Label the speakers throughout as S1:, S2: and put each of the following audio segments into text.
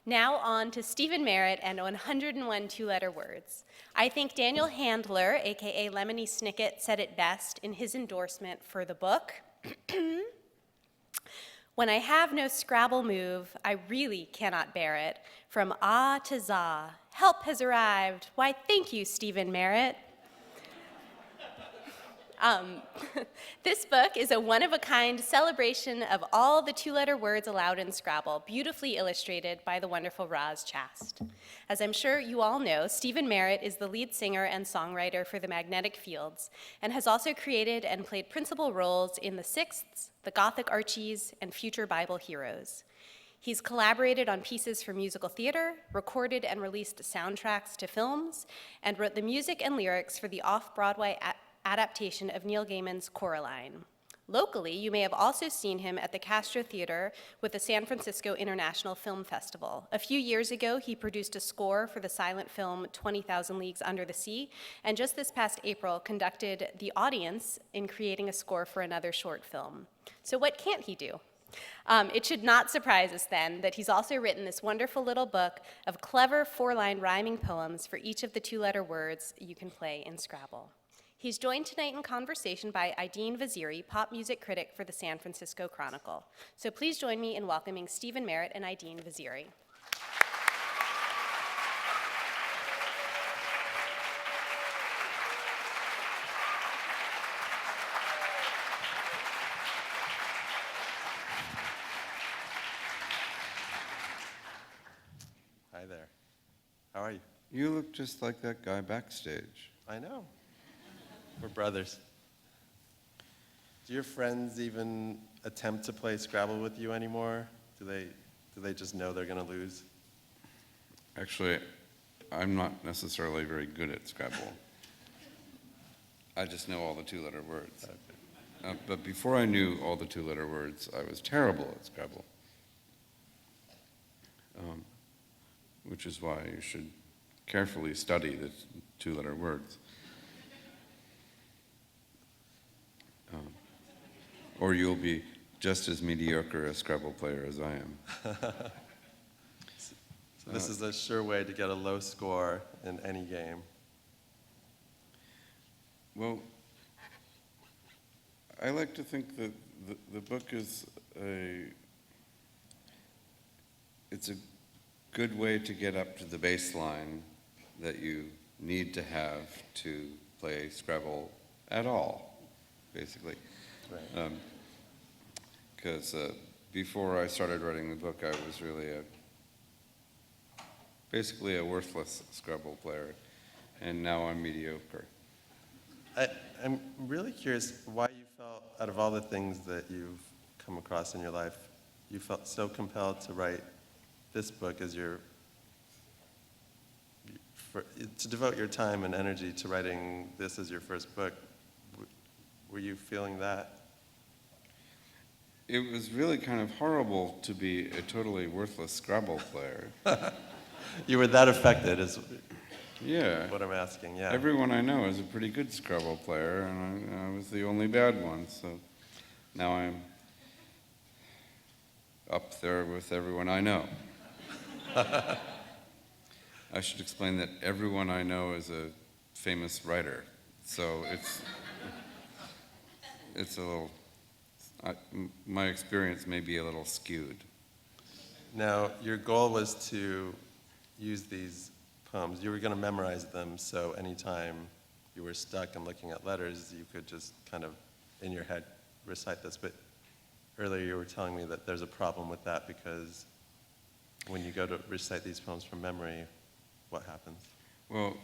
S1: Now on to Stephin Merritt and 101 two-letter words. I think Daniel Handler, aka Lemony Snicket, said it best in his endorsement for the book. When I have no Scrabble move, I really cannot bear it. From ah to za, help has arrived. Why, thank you, Stephin Merritt. This book is a one-of-a-kind celebration of all the two-letter words allowed in Scrabble, beautifully illustrated by the wonderful Ros Chast. As I'm sure you all know, Stephin Merritt is the lead singer and songwriter for the Magnetic Fields, and has also created and played principal roles in the Sixths, the Gothic Archies, and future Bible heroes. He's collaborated on pieces for musical theater, recorded and released soundtracks to films, and wrote the music and lyrics for the off-Broadway adaptation of Neil Gaiman's Coraline. Locally, you may have also seen him at the Castro Theater with the San Francisco International Film Festival. A few years ago, he produced a score for the silent film 20,000 Leagues Under the Sea, and just this past April, conducted the audience in creating a score for another short film. So what can't he do? It should not surprise us then that he's also written this wonderful little book of clever four-line rhyming poems for each of the two-letter words you can play in Scrabble. He's joined tonight in conversation by Ideen Vaziri, pop music critic for the San Francisco Chronicle. So please join me in welcoming Stephin Merritt and Ideen Vaziri.
S2: Hi there. How are you?
S3: You look just like that guy backstage.
S2: I know. We're brothers. Do your friends even attempt to play Scrabble with you anymore? Do they just know they're going to lose?
S3: Actually, I'm not necessarily very good at Scrabble. I just know all the two-letter words.
S2: Okay.
S3: But before I knew all the two-letter words, I was terrible at Scrabble. Which is why you should carefully study the two-letter words. Or you'll be just as mediocre a Scrabble player as I am.
S2: So this is a sure way to get a low score in any game.
S3: Well, I like to think that the book is it's a good way to get up to the baseline that you need to have to play Scrabble at all, basically.
S2: Right.
S3: Because before I started writing the book, I was really basically a worthless Scrabble player, and now I'm mediocre.
S2: I'm really curious why you felt, out of all the things that you've come across in your life, you felt so compelled to write this book as to devote your time and energy to writing this as your first book. Were you feeling that?
S3: It was really kind of horrible to be a totally worthless Scrabble player.
S2: You were that affected, is
S3: Yeah.
S2: what I'm asking, yeah.
S3: Everyone I know is a pretty good Scrabble player, and I was the only bad one, so now I'm up there with everyone I know. I should explain that everyone I know is a famous writer, so it's a little, my experience may be a little skewed.
S2: Now, your goal was to use these poems. You were going to memorize them, so anytime you were stuck and looking at letters, you could just kind of, in your head, recite this. But earlier you were telling me that there's a problem with that because when you go to recite these poems from memory, what happens?
S3: Well,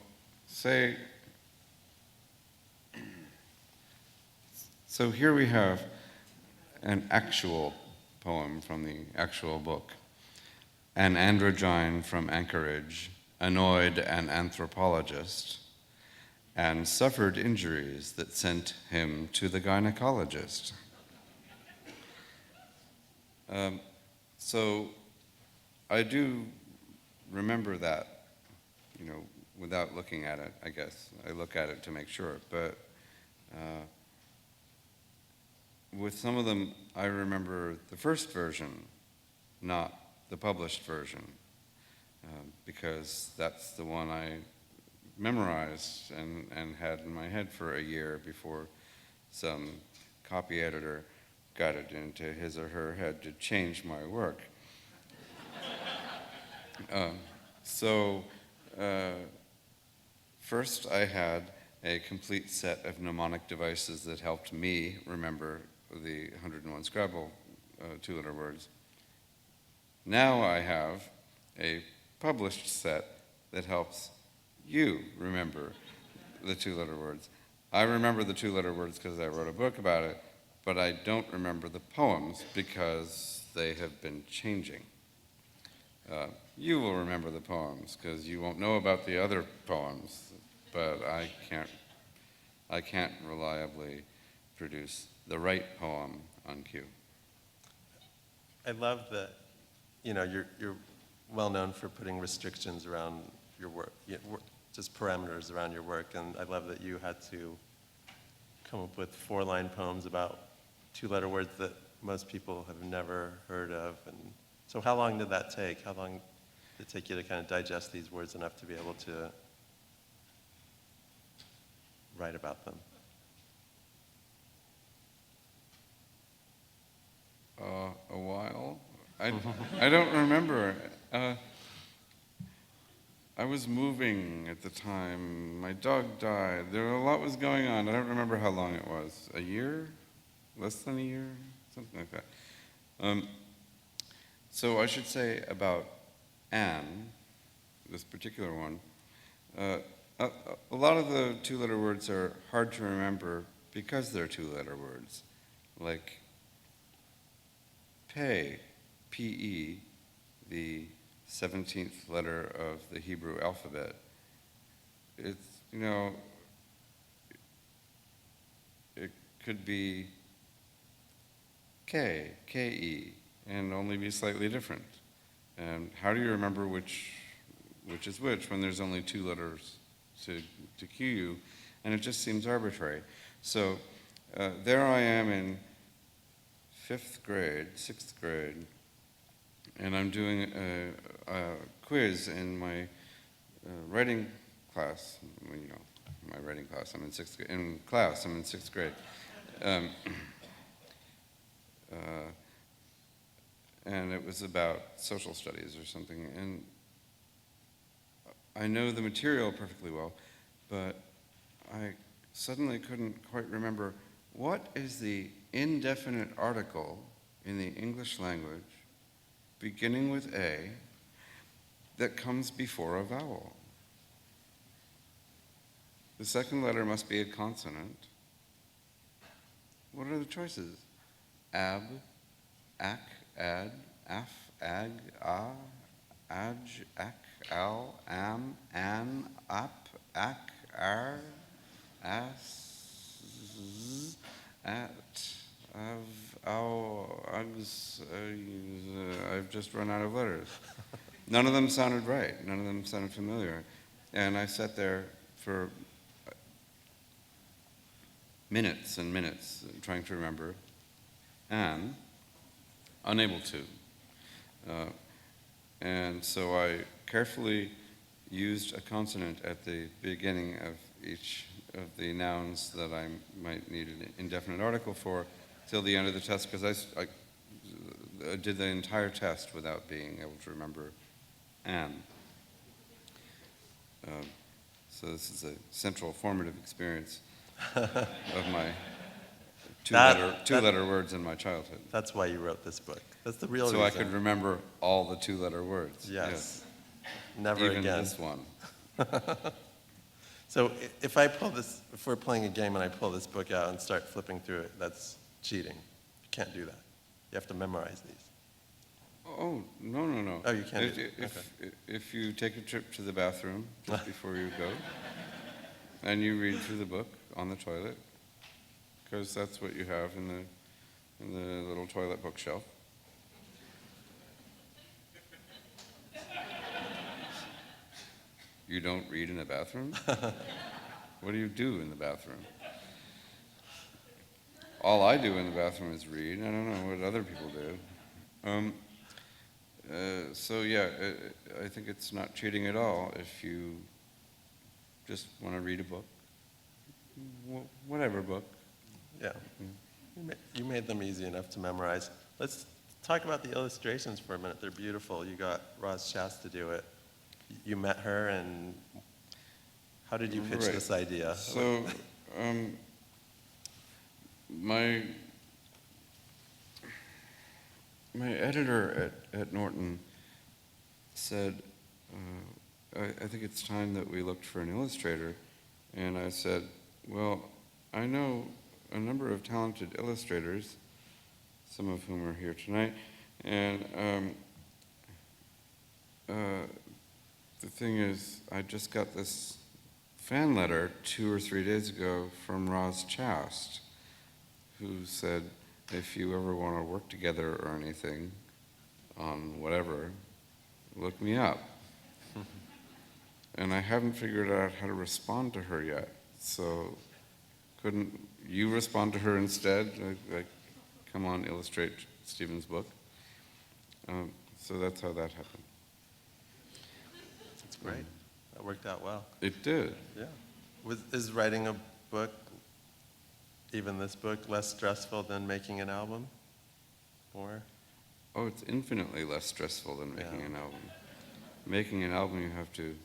S3: so here we have an actual poem from the actual book. An androgyne from Anchorage annoyed an anthropologist and suffered injuries that sent him to the gynecologist. So I do remember that, without looking at it, I guess. I look at it to make sure, but with some of them, I remember the first version, not the published version. because that's the one I memorized and had in my head for a year before some copy editor got it into his or her head to change my work. So first I had a complete set of mnemonic devices that helped me remember the 101 Scrabble two-letter words. Now I have a published set that helps you remember the two-letter words. I remember the two-letter words because I wrote a book about it, but I don't remember the poems because they have been changing. You will remember the poems because you won't know about the other poems, but I can't reliably produce the right poem on cue.
S2: I love that, you're well known for putting restrictions around your work, just parameters around your work, and I love that you had to come up with 4-line poems about two-letter words that most people have never heard of. And so how long did that take? How long did it take you to kind of digest these words enough to be able to write about them?
S3: A while. I don't remember. I was moving at the time. My dog died. A lot was going on. I don't remember how long it was. A year? Less than a year? Something like that. So I should say about Anne, this particular one, a lot of the two-letter words are hard to remember because they're two-letter words. Like pay, P-E, the 17th letter of the Hebrew alphabet. It's, it could be K, K-E, and only be slightly different. And how do you remember which is which when there's only two letters to cue you? And it just seems arbitrary. So there I am in 6th grade, and I'm doing a quiz in my writing class. My writing class. I'm in 6th grade. In class, I'm in 6th grade. And it was about social studies or something. And I know the material perfectly well, but I suddenly couldn't quite remember what is the indefinite article in the English language beginning with A that comes before a vowel. The second letter must be a consonant. What are the choices? Ab, ac, ad, af, ag, ah, aj, ac, al, am, an, ap, ac, ar, as, z, at, av, ow, ugs. I've just run out of letters. None of them sounded right. None of them sounded familiar. And I sat there for minutes and minutes trying to remember, and unable to. And so I carefully used a consonant at the beginning of each of the nouns that I might need an indefinite article for till the end of the test, because I did the entire test without being able to remember Anne. So this is a central formative experience of my two-letter words in my childhood.
S2: That's why you wrote this book. That's the real
S3: so
S2: reason.
S3: I could remember all the two-letter words.
S2: Yes. Never
S3: Even
S2: again.
S3: this one.
S2: So if we're playing a game and I pull this book out and start flipping through it, that's cheating. You can't do that. You have to memorize these.
S3: Oh, no.
S2: Oh, you can't.
S3: If you take a trip to the bathroom just before you go, and you read through the book on the toilet, because that's what you have in the little toilet bookshelf. You don't read in the bathroom? What do you do in the bathroom? All I do in the bathroom is read. I don't know what other people do. So yeah, I think it's not cheating at all if you just want to read a book, whatever book.
S2: Yeah. You made them easy enough to memorize. Let's talk about the illustrations for a minute. They're beautiful. You got Ros Chast to do it. You met her, and how did you pitch
S3: Right.
S2: this idea?
S3: So, my editor at Norton said, I think it's time that we looked for an illustrator. And I said, well, I know a number of talented illustrators, some of whom are here tonight. And the thing is, I just got this fan letter 2 or 3 days ago from Ros Chast, who said, if you ever want to work together or anything on whatever, look me up. And I haven't figured out how to respond to her yet. So couldn't you respond to her instead? Like, come on, illustrate Stephen's book. So that's how that happened.
S2: That's great. That worked out well.
S3: It did.
S2: Yeah. Is writing a book, even this book, less stressful than making an album? Or?
S3: Oh, it's infinitely less stressful than making
S2: Yeah.
S3: an album. Making an album, you have to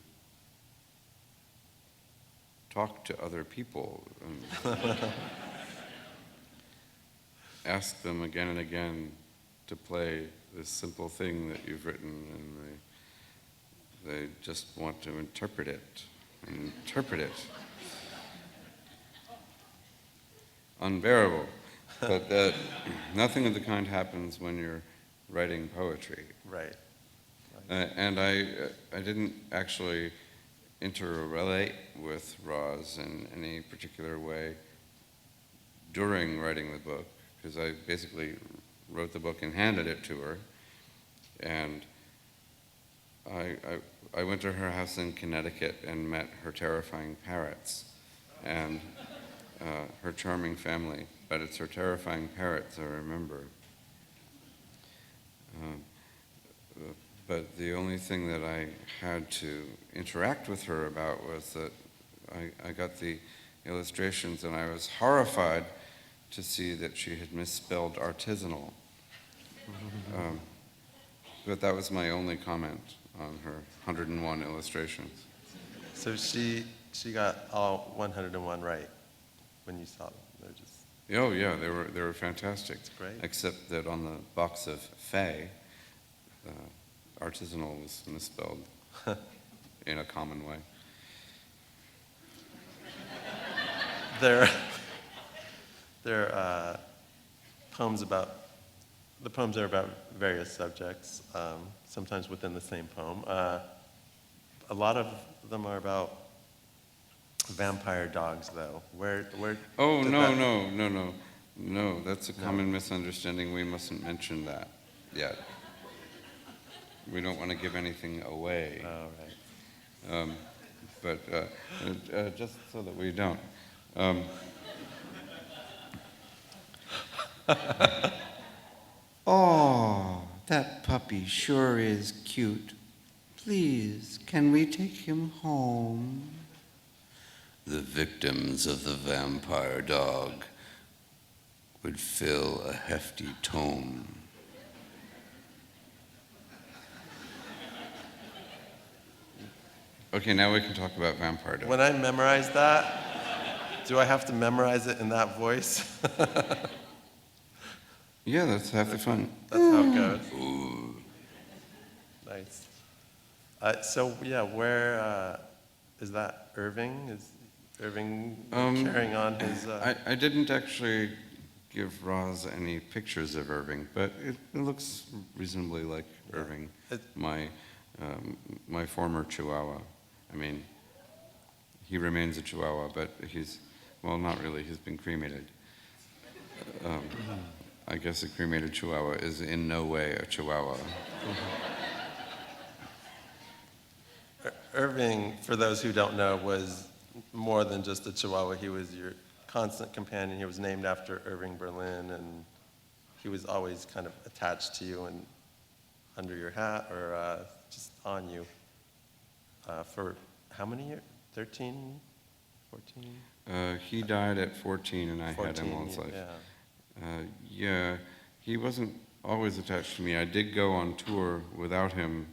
S3: talk to other people and ask them again and again to play this simple thing that you've written, and they just want to interpret it and interpret it. Unbearable. But nothing of the kind happens when you're writing poetry.
S2: Right.
S3: And I didn't actually interrelate with Ros in any particular way during writing the book, because I basically wrote the book and handed it to her. And I went to her house in Connecticut and met her terrifying parrots and her charming family. But it's her terrifying parrots I remember. But the only thing that I had to interact with her about was that I got the illustrations, and I was horrified to see that she had misspelled artisanal. But that was my only comment on her 101 illustrations.
S2: So she got all 101 right when you saw them. They're just
S3: Oh yeah, they were fantastic.
S2: That's great.
S3: Except that on the box of Faye, artisanal was misspelled in a common way.
S2: They're poems about, the poems are about various subjects, sometimes within the same poem. A lot of them are about vampire dogs, though. Where
S3: Oh,
S2: did
S3: no,
S2: that-
S3: no, that's a common misunderstanding. We mustn't mention that yet. We don't want to give anything away.
S2: Oh, right.
S3: But just so that we don't. Oh, that puppy sure is cute. Please, can we take him home? The victims of the vampire dog would fill a hefty tome. Okay, now we can talk about vampire dog.
S2: When I memorize that, do I have to memorize it in that voice?
S3: Yeah, that's half the fun.
S2: That's how it goes.
S3: Ooh.
S2: Nice. So yeah, where is that Irving? Is Irving carrying on his?
S3: I didn't actually give Ros any pictures of Irving, but it looks reasonably like Irving, my former Chihuahua. I mean, he remains a Chihuahua, but well, not really. He's been cremated. I guess a cremated Chihuahua is in no way a Chihuahua.
S2: Irving, for those who don't know, was more than just a Chihuahua. He was your constant companion. He was named after Irving Berlin, and he was always kind of attached to you. And under your hat or just on you for how many years? 13, 14?
S3: He died at 14, and I had him
S2: 14,
S3: all his life.
S2: yeah.
S3: Yeah, he wasn't always attached to me. I did go on tour without him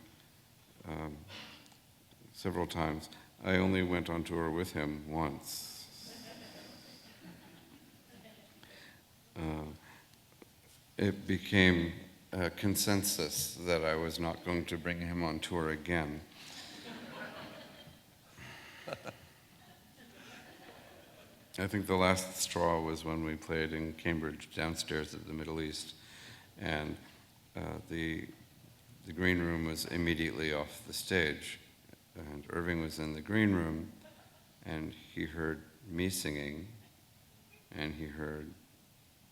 S3: several times. I only went on tour with him once. It became a consensus that I was not going to bring him on tour again. I think the last straw was when we played in Cambridge downstairs at the Middle East, and the green room was immediately off the stage, and Irving was in the green room, and he heard me singing, and he heard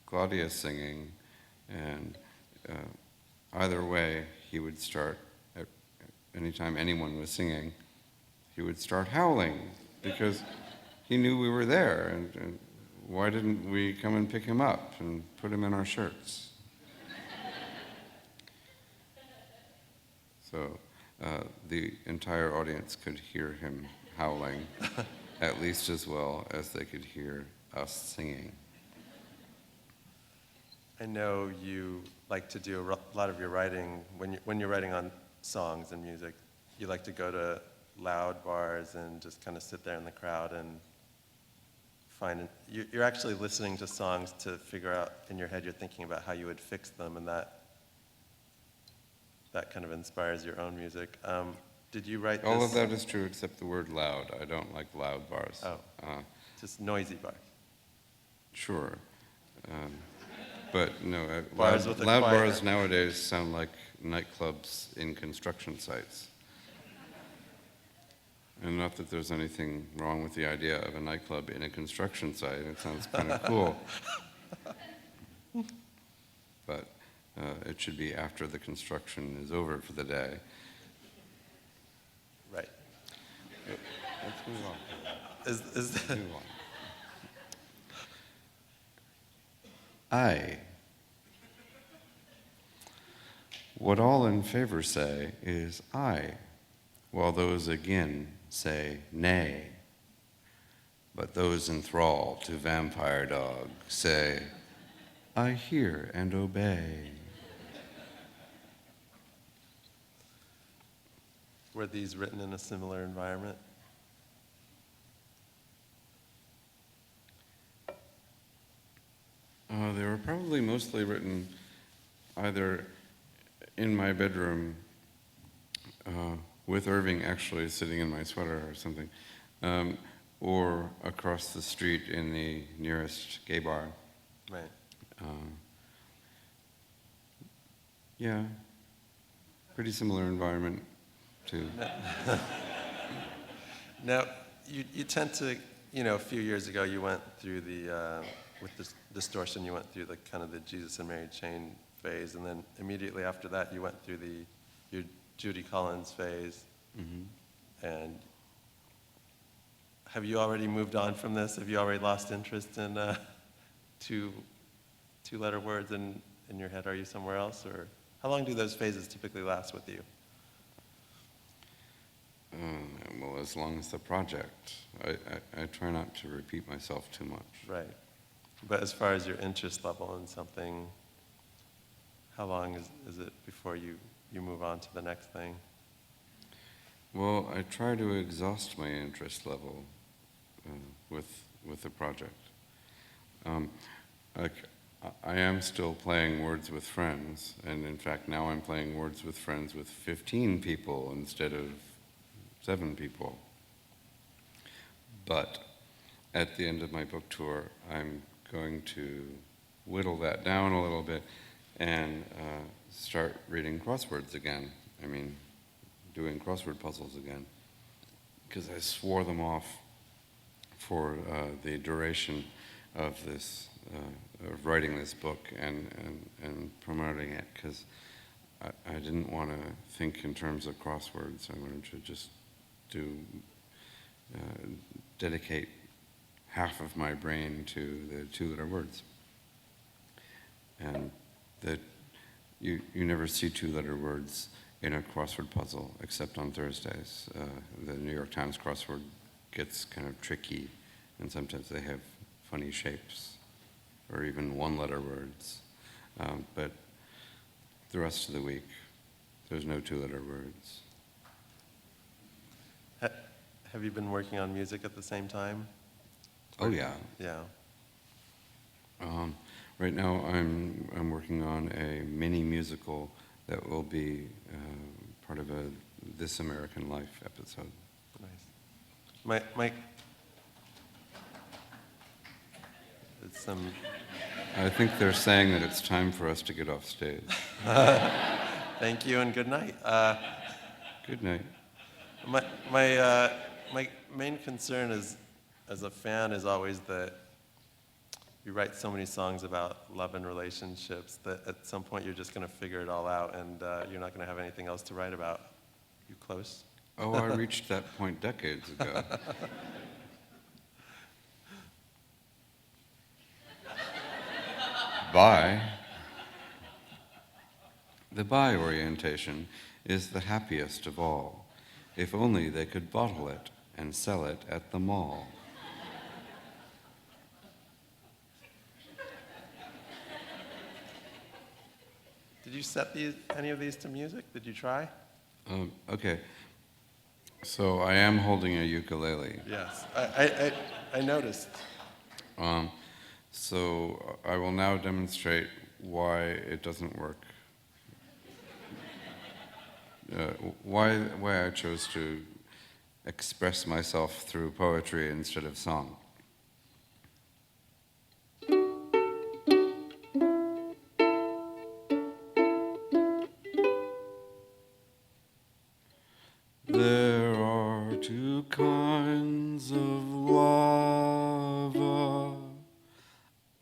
S3: Claudia singing, and either way, he would start, anytime anyone was singing, he would start howling, because he knew we were there, and why didn't we come and pick him up and put him in our shirts? So the entire audience could hear him howling at least as well as they could hear us singing.
S2: I know you like to do a lot of your writing, when you're writing on songs and music, you like to go to loud bars and just kind of sit there in the crowd and you're actually listening to songs to figure out, in your head, you're thinking about how you would fix them, and that kind of inspires your own music. Did you write this?
S3: All of that is true except the word loud. I don't like loud bars.
S2: Oh, just noisy bars.
S3: Sure. But no,
S2: Bars with a
S3: loud
S2: choir.
S3: bars nowadays sound like nightclubs in construction sites. And not that there's anything wrong with the idea of a nightclub in a construction site. It sounds kind of cool. But it should be after the construction is over for the day.
S2: Right.
S3: Let's move on.
S2: Is
S3: Let's move on. I. What all in favor say is I, while those again say nay. But those in thrall to vampire dog say, I hear and obey.
S2: Were these written in a similar environment?
S3: They were probably mostly written either in my bedroom with Irving actually sitting in my sweater or something, or across the street in the nearest gay bar.
S2: Right.
S3: Yeah, pretty similar environment to.
S2: Now, you tend to, a few years ago you went through with this distortion, you went through the kind of the Jesus and Mary Chain phase, and then immediately after that you went through your Judy Collins phase.
S3: Mm-hmm.
S2: And have you already moved on from this? Have you already lost interest in two-letter words in your head? Are you somewhere else? Or how long do those phases typically last with you?
S3: Well, as long as the project. I try not to repeat myself too much.
S2: Right. But as far as your interest level in something, how long is it before you move on to the next thing?
S3: Well, I try to exhaust my interest level with the project. I am still playing Words with Friends, and in fact now I'm playing Words with Friends with 15 people instead of 7 people. But at the end of my book tour, I'm going to whittle that down a little bit and start reading crosswords again. I mean, doing crossword puzzles again, because I swore them off for the duration of this, of writing this book and promoting it, because I didn't want to think in terms of crosswords. I wanted to just dedicate half of my brain to the two-letter words. And you never see two-letter words in a crossword puzzle, except on Thursdays. The New York Times crossword gets kind of tricky, and sometimes they have funny shapes, or even one-letter words. But the rest of the week, there's no two-letter words.
S2: Have you been working on music at the same time?
S3: Oh, yeah.
S2: Yeah.
S3: Right now, I'm working on a mini musical that will be part of a This American Life episode.
S2: Nice. My it's some.
S3: I think they're saying that it's time for us to get off stage.
S2: Thank you and good night.
S3: Good night.
S2: My main concern is, as a fan, is always that you write so many songs about love and relationships that at some point you're just going to figure it all out and you're not going to have anything else to write about. You close?
S3: Oh, I reached that point decades ago. Bi. The bi orientation is the happiest of all. If only they could bottle it and sell it at the mall.
S2: Did you set any of these to music? Did you try?
S3: Okay. So I am holding a ukulele.
S2: Yes. I noticed.
S3: So I will now demonstrate why it doesn't work. Why I chose to express myself through poetry instead of song. There are two kinds of lava,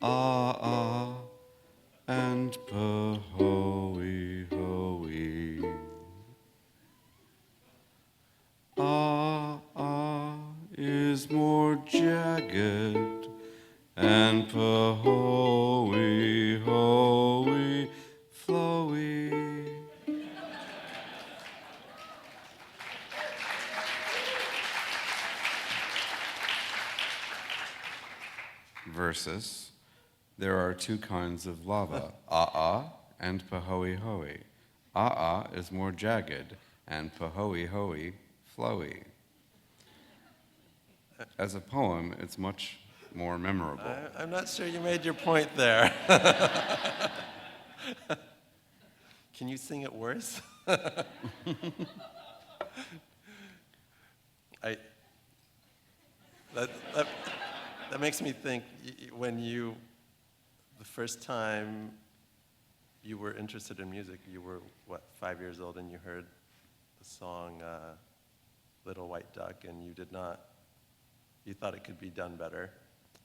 S3: ah, and pahoe, hoey. Ah is more jagged, and pahoe, hoey, flowy. Versus, there are two kinds of lava, and pahoe, hoey. Is more jagged, and pahoe, hoey, flowy. As a poem, it's much more memorable.
S2: I'm not sure you made your point there. Can you sing it worse? That makes me think when the first time you were interested in music, you were, 5 years old, and you heard the song Little White Duck, and you thought it could be done better.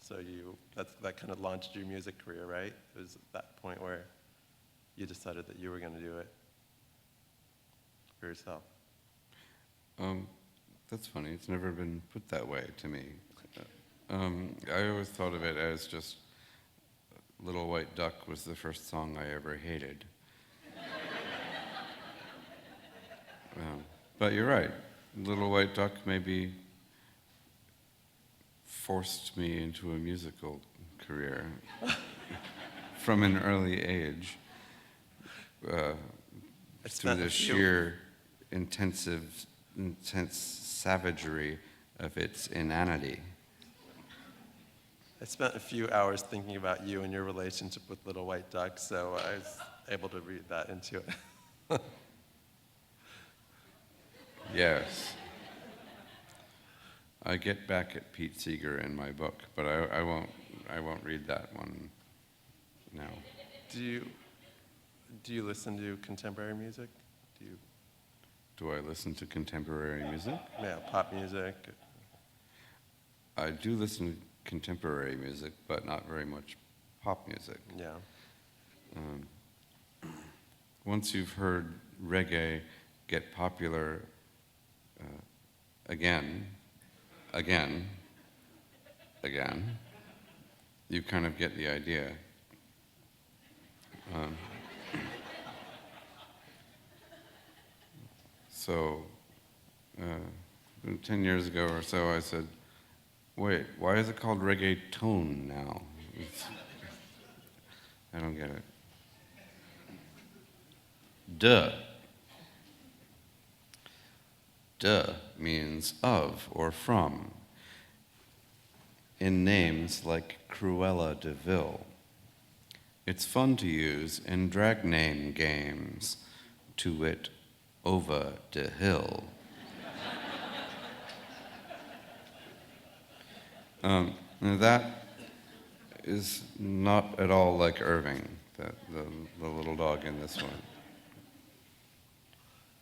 S2: So that kind of launched your music career, right? It was at that point where you decided that you were going to do it for yourself.
S3: That's funny. It's never been put that way to me. I always thought of it as just Little White Duck was the first song I ever hated. But you're right. Little White Duck maybe forced me into a musical career from an early age through the sheer intense savagery of its inanity.
S2: I spent a few hours thinking about you and your relationship with Little White Duck, so I was able to read that into it.
S3: Yes. I get back at Pete Seeger in my book, but I won't read that one now.
S2: Do you listen to contemporary music?
S3: Do I listen to contemporary music?
S2: Yeah, pop music.
S3: I do listen to contemporary music, but not very much pop music.
S2: Yeah.
S3: Once you've heard reggae get popular again, you kind of get the idea. So 10 years ago or so, I said, wait, why is it called reggaeton now? I don't get it. De. De means of or from in names like Cruella de Vil. It's fun to use in drag name games, to wit, Over de Hill. Now that is not at all like Irving, the little dog in this one.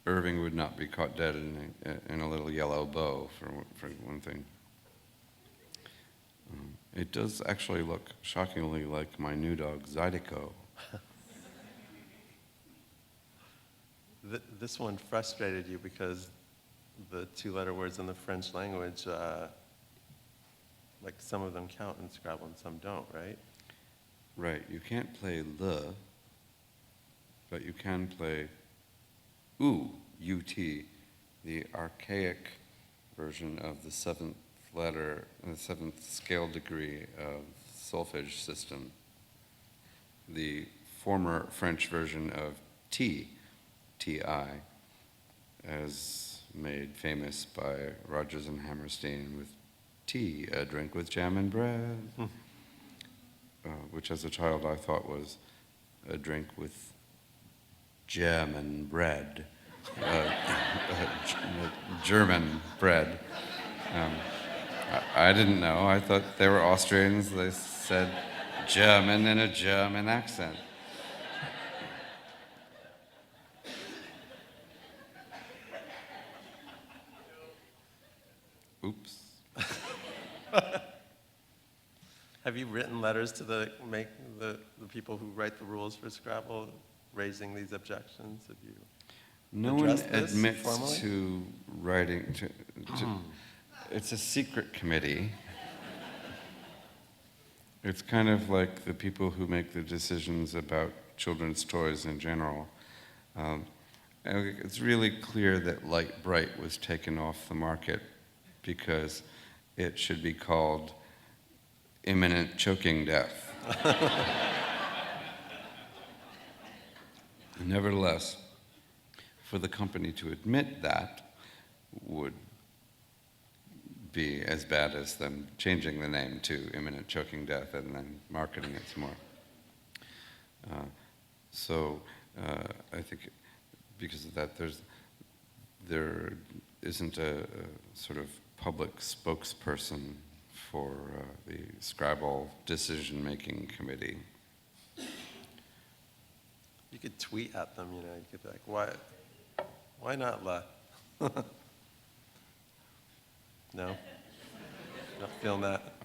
S3: Irving would not be caught dead in a little yellow bow, for one thing. It does actually look shockingly like my new dog, Zydeco.
S2: This one frustrated you because the two-letter words in the French language, like some of them count in Scrabble and some don't, right?
S3: Right, you can't play le, but you can play U, U-T, the archaic version of the seventh letter, the seventh scale degree of solfege system. The former French version of T, T-I, as made famous by Rodgers and Hammerstein with tea, a drink with jam and bread, which as a child I thought was a drink with jam and bread, German bread. I didn't know. I thought they were Austrians. They said German in a German accent. Oops.
S2: Have you written letters to the people who write the rules for Scrabble, raising these objections? Have you
S3: No one
S2: addressed this
S3: admits
S2: formally?
S3: to writing to it's a secret committee. It's kind of like the people who make the decisions about children's toys in general. And it's really clear that Light Bright was taken off the market because it should be called Imminent Choking Death. Nevertheless, for the company to admit that would be as bad as them changing the name to Imminent Choking Death and then marketing it some more. I think because of that, there isn't a sort of public spokesperson for the Scrabble decision-making committee.
S2: You could tweet at them, you could be like, why not La? No? Not feeling that?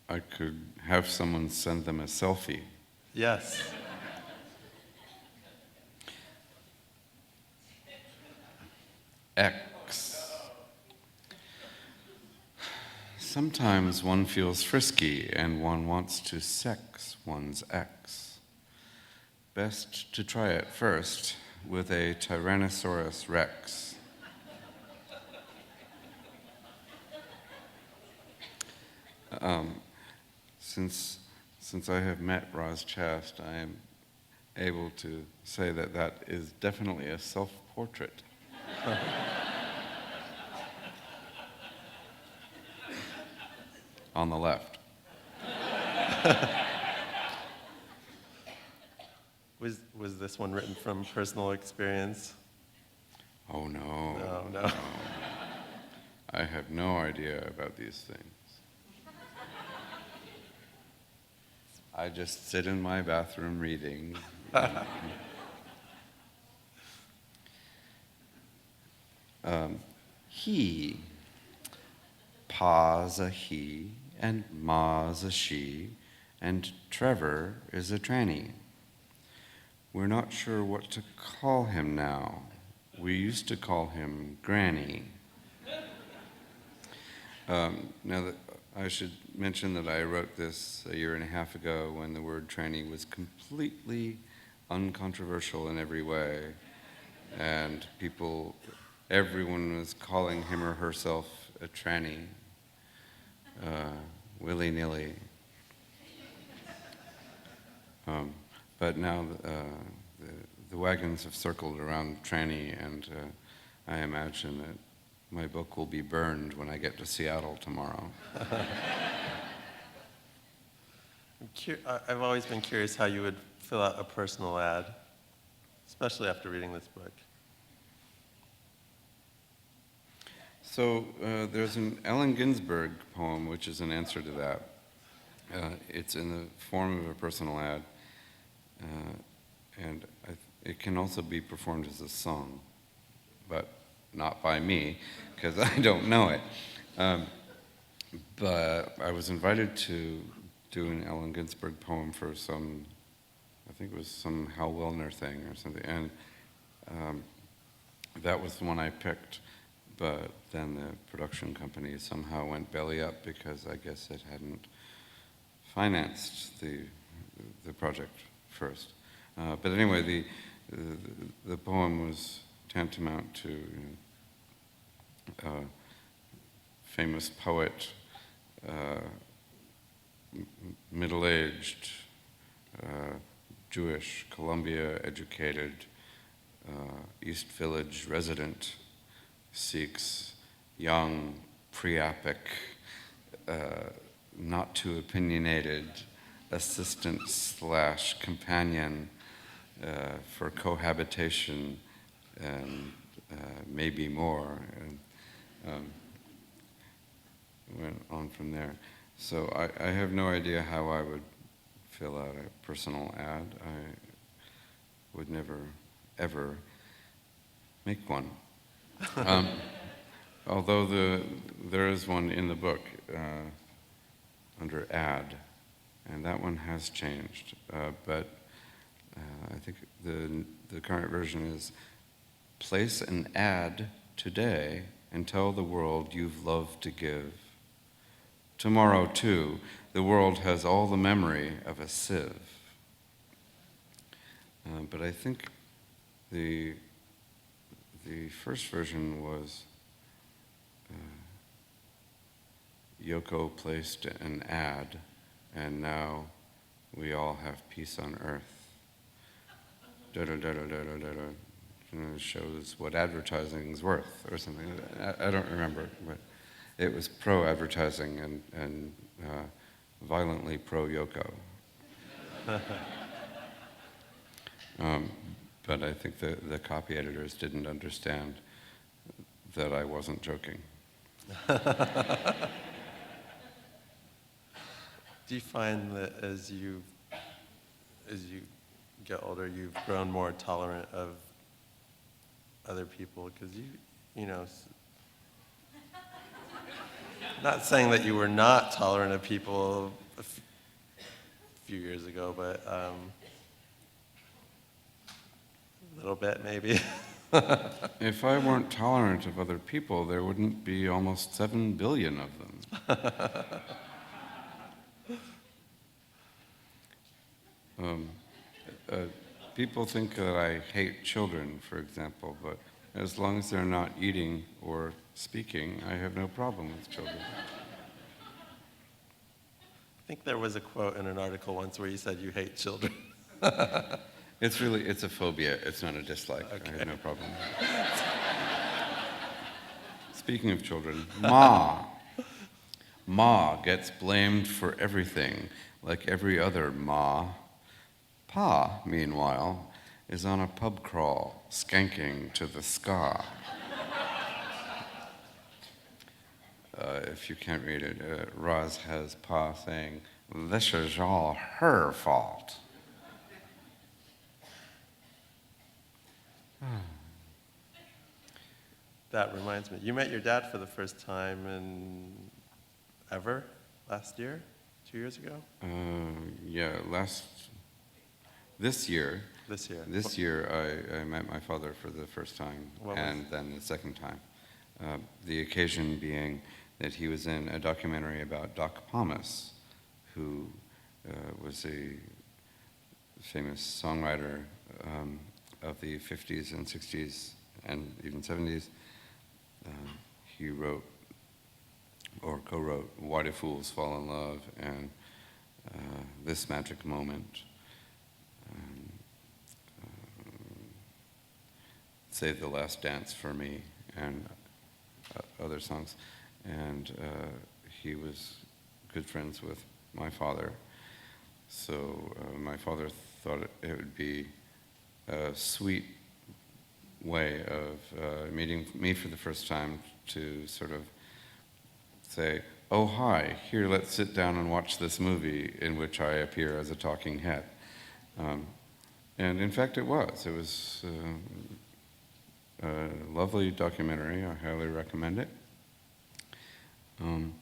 S3: I could have someone send them a selfie.
S2: Yes.
S3: X. Sometimes one feels frisky and one wants to sex one's ex. Best to try it first with a Tyrannosaurus Rex. Since I have met Ros Chast, I am able to say that that is definitely a self-portrait. On the left.
S2: Was this one written from personal experience?
S3: Oh no.
S2: No.
S3: I have no idea about these things. I just sit in my bathroom reading. He, Pa's a he, and Ma's a she, and Trevor is a tranny. We're not sure what to call him now. We used to call him Granny. Now that I should mention that I wrote this a year and a half ago when the word tranny was completely uncontroversial in every way, and people everyone was calling him or herself a tranny, willy-nilly. But now the wagons have circled around tranny, and I imagine that my book will be burned when I get to Seattle tomorrow.
S2: I've always been curious how you would fill out a personal ad, especially after reading this book.
S3: So there's an Allen Ginsberg poem which is an answer to that. It's in the form of a personal ad, and it can also be performed as a song, but not by me, because I don't know it. But I was invited to do an Allen Ginsberg poem for some, I think it was some Hal Willner thing or something, and that was the one I picked. But then the production company somehow went belly up because I guess it hadn't financed the project first. But anyway, the poem was tantamount to famous poet, middle-aged, Jewish, Columbia-educated, East Village resident, seeks young, priapic, not too opinionated assistant/companion for cohabitation and maybe more, and went on from there. So I have no idea how I would fill out a personal ad. I would never, ever make one. Although there is one in the book under ad, and that one has changed. But I think the current version is, place an ad today and tell the world you've loved to give. Tomorrow, too, the world has all the memory of a sieve. But I think the first version was Yoko placed an ad, and now we all have peace on earth. Shows what advertising's worth, or something. I don't remember, but it was pro-advertising and violently pro-Yoko. But I think the copy editors didn't understand that I wasn't joking.
S2: Do you find that as you get older, you've grown more tolerant of other people? Because you know, not saying that you were not tolerant of people a few years ago, but a little bit maybe.
S3: If I weren't tolerant of other people, there wouldn't be almost 7 billion of them. People think that I hate children, for example, but as long as they're not eating or speaking, I have no problem with children.
S2: I think there was a quote in an article once where you said you hate children.
S3: It's a phobia. It's not a dislike. Okay. I have no problem. Speaking of children, Ma gets blamed for everything, like every other Ma. Pa, meanwhile, is on a pub crawl, skanking to the ska. If you can't read it, Ros has Pa saying, "This is all her fault."
S2: That reminds me, you met your dad for the first time last year, 2 years ago?
S3: This year.
S2: This year.
S3: This year, I met my father for the first time, and then the second time. The occasion being that he was in a documentary about Doc Pomus, who was a famous songwriter of the 50s and 60s and even 70s, he wrote or co-wrote Why Do Fools Fall in Love and This Magic Moment, and, Save the Last Dance for Me, and other songs. And he was good friends with my father. So my father thought it would be a sweet way of meeting me for the first time to sort of say, oh, hi, here, let's sit down and watch this movie in which I appear as a talking head. And in fact, it was. It was a lovely documentary. I highly recommend it. And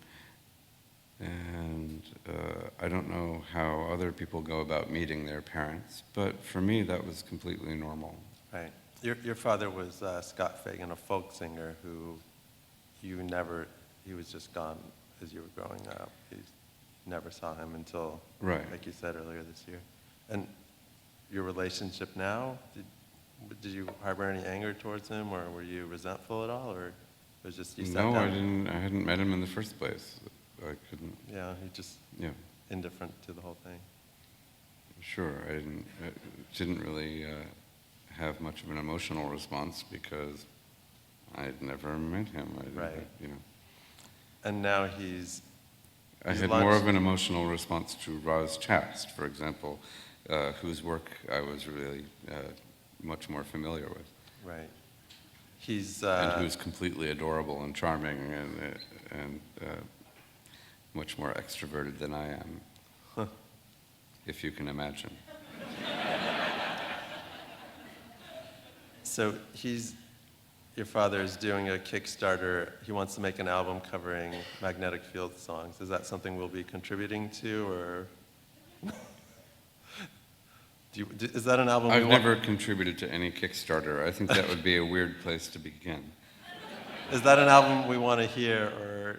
S3: I don't know how other people go about meeting their parents, but for me, that was completely normal.
S2: Right. Your father was Scott Fagan, a folk singer who he was just gone as you were growing up. You never saw him until,
S3: Right.
S2: like you said earlier this year. And your relationship now, did you harbor any anger towards him, or were you resentful at all, or it was just you sat down?
S3: No, I didn't. I hadn't met him in the first place. I couldn't.
S2: Yeah, he just indifferent to the whole thing.
S3: Sure, I didn't really have much of an emotional response because I'd never met him.
S2: Right.
S3: You know.
S2: And now
S3: I
S2: he's
S3: had more of an emotional response to Ros Chast, for example, whose work I was really much more familiar with.
S2: Right. He's
S3: and who's completely adorable and charming and much more extroverted than I am, if you can imagine.
S2: So your father is doing a Kickstarter. He wants to make an album covering magnetic field songs. Is that something we'll be contributing to, or is that an album?
S3: I've never contributed to any Kickstarter. I think that would be a weird place to begin.
S2: Is that an album we want to hear, or?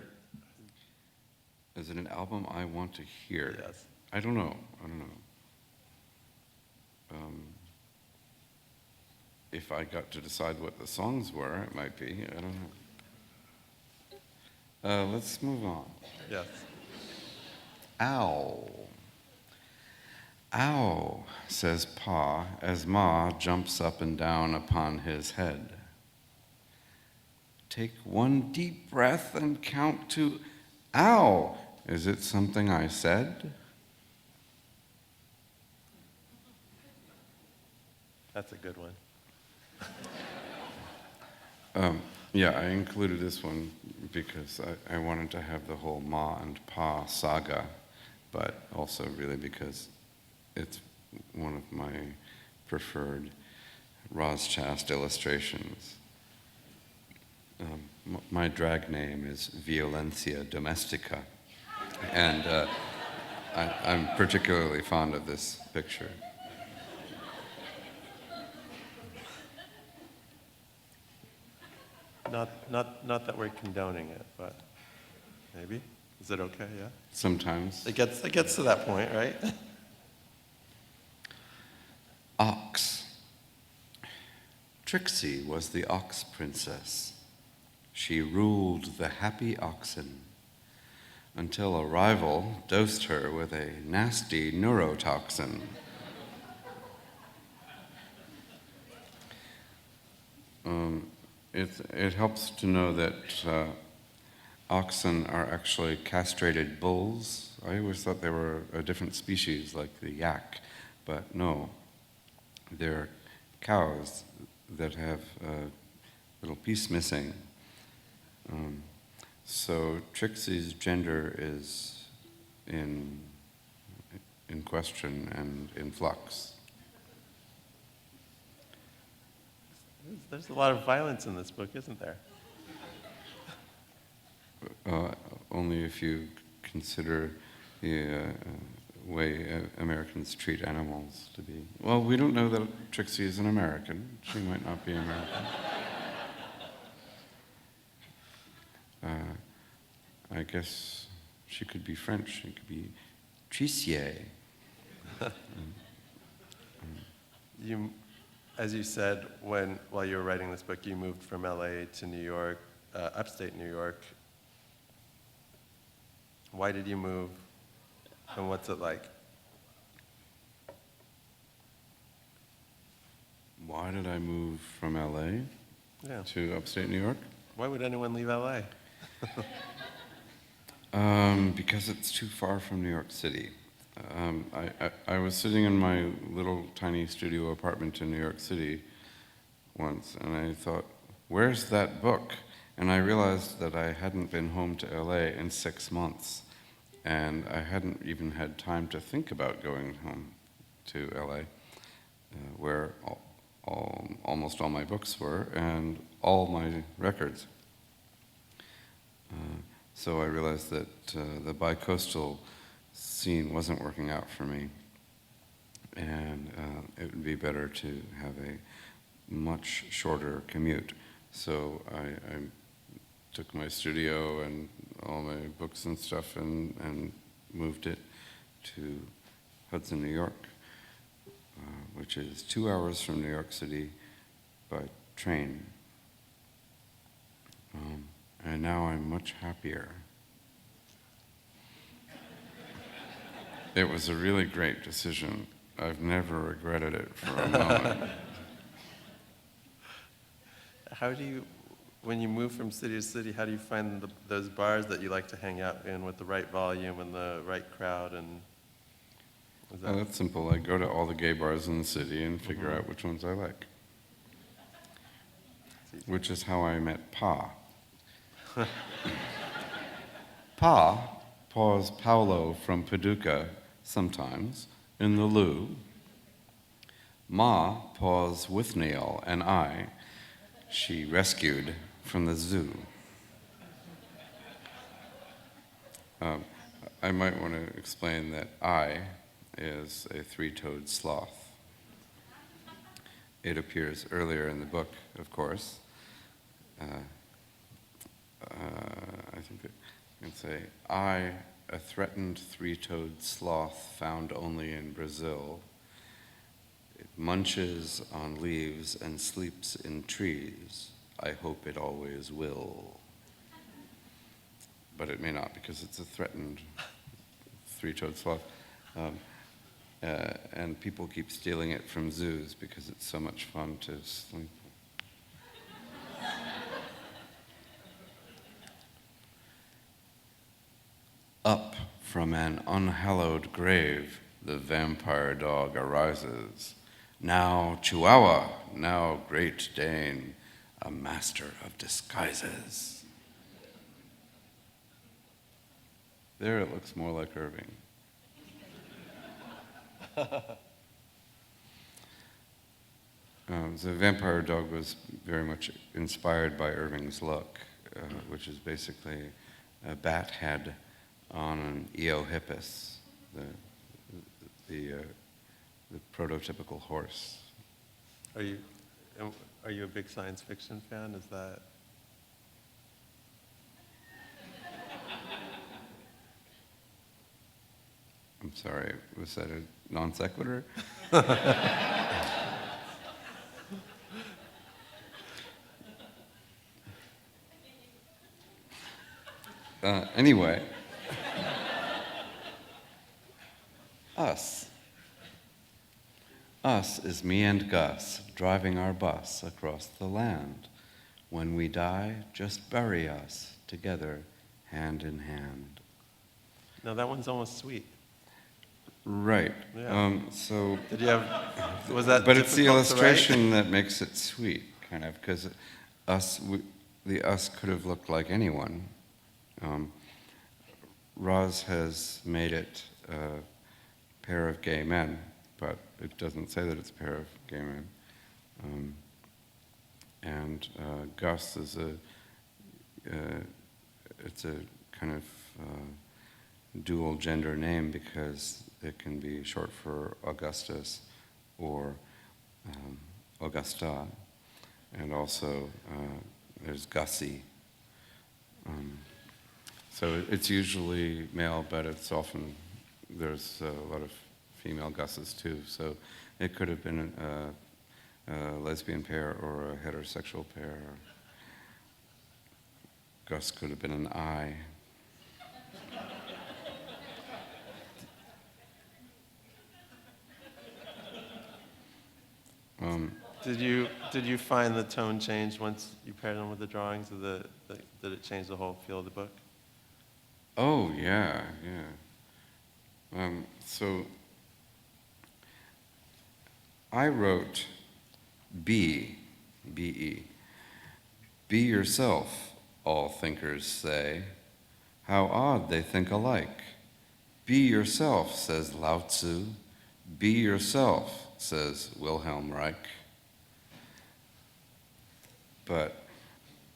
S3: Is it an album I want to hear?
S2: Yes.
S3: I don't know. If I got to decide what the songs were, it might be. I don't know. Let's move on.
S2: Yes.
S3: Ow. Ow, says Pa, as Ma jumps up and down upon his head. Take one deep breath and count to ow. Is it something I said?
S2: That's a good one.
S3: Yeah, I included this one because I wanted to have the whole Ma and Pa saga, but also really because it's one of my preferred Ros Chast illustrations. My drag name is Violencia Domestica, and I'm particularly fond of this picture.
S2: Not that we're condoning it, but maybe. Is it okay? Yeah.
S3: Sometimes.
S2: It gets to that point, right?
S3: Ox. Trixie was the ox princess. She ruled the happy oxen until a rival dosed her with a nasty neurotoxin. It helps to know that oxen are actually castrated bulls. I always thought they were a different species, like the yak, but no. They're cows that have a little piece missing. So Trixie's gender is in question and in flux.
S2: There's a lot of violence in this book, isn't there?
S3: Only if you consider the way Americans treat animals to be. Well, we don't know that Trixie is an American. She might not be American. I guess she could be French. She could be Trissier.
S2: As you said, while you were writing this book, you moved from LA to New York. upstate New York. Why did you move, and what's it like?
S3: Why did I move from LA
S2: Yeah.
S3: to upstate New York?
S2: Why would anyone leave LA?
S3: Because it's too far from New York City. I was sitting in my little tiny studio apartment in New York City once, and I thought, where's that book? And I realized that I hadn't been home to LA in 6 months, and I hadn't even had time to think about going home to LA, where almost all my books were, and all my records. So I realized that the bi-coastal scene wasn't working out for me, and it would be better to have a much shorter commute. So I took my studio and all my books and stuff and moved it to Hudson, New York, which is 2 hours from New York City by train. And now I'm much happier. It was a really great decision. I've never regretted it for a moment.
S2: How do you, when you move from city to city, how do you find those bars that you like to hang out in with the right volume and the right crowd? And is that...
S3: That's simple. I go to all the gay bars in the city and figure out which ones I like. Which is how I met Pa. Pa paws Paolo from Paducah sometimes in the loo. Ma paws Withnail and I, she rescued from the zoo. I might want to explain that I is a three-toed sloth. It appears earlier in the book, of course. I think I can say, I, a threatened three-toed sloth found only in Brazil. It munches on leaves and sleeps in trees. I hope it always will. But it may not, because it's a threatened three-toed sloth. And people keep stealing it from zoos because it's so much fun to sleep. Up from an unhallowed grave, the vampire dog arises. Now Chihuahua, now Great Dane, a master of disguises. There it looks more like Irving. The vampire dog was very much inspired by Irving's look, which is basically a bat head on an Eohippus, the prototypical horse.
S2: Are you a big science fiction fan? Is that...
S3: I'm sorry, was that a non sequitur? Anyway, us. Us is me and Gus driving our bus across the land. When we die, just bury us together, hand in hand.
S2: No, that one's almost sweet.
S3: Right.
S2: Yeah.
S3: So.
S2: Did you have? Was that?
S3: But it's the
S2: difficult to write?
S3: illustration that makes it sweet, kind of, because the us could have looked like anyone. Ros has made it a pair of gay men, but it doesn't say that it's a pair of gay men. And Gus is it's a kind of dual gender name because it can be short for Augustus or Augusta, and also there's Gussie. So it's usually male, but it's often, there's a lot of female Gusses too. So it could have been a lesbian pair or a heterosexual pair. Gus could have been an I.
S2: Did you find the tone changed once you paired them with the drawings? Did it change the whole feel of the book?
S3: Oh, yeah. So I wrote B-E. Be yourself, all thinkers say. How odd they think alike. Be yourself, says Lao Tzu. Be yourself, says Wilhelm Reich. But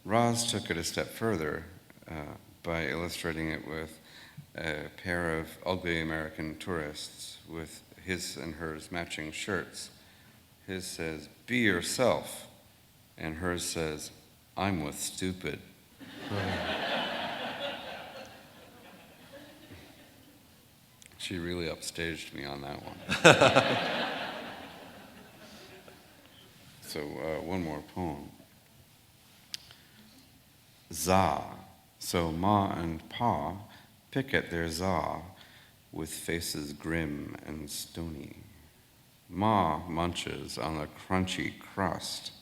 S3: Ros took it a step further by illustrating it with a pair of ugly American tourists with his and hers matching shirts. His says, be yourself, and hers says, I'm with stupid. She really upstaged me on that one. So one more poem. Za. So Ma and Pa pick at their za with faces grim and stony. Ma munches on the crunchy crust,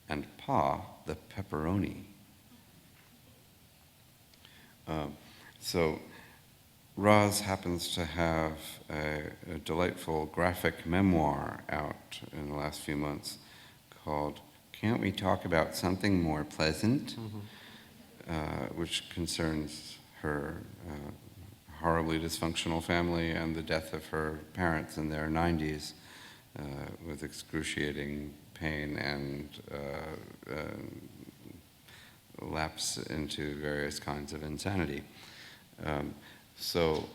S3: and Pa the pepperoni. So Ros happens to have a delightful graphic memoir out in the last few months called Can't We Talk About Something More Pleasant? Which concerns her horribly dysfunctional family and the death of her parents in their 90s with excruciating pain and lapse into various kinds of insanity. So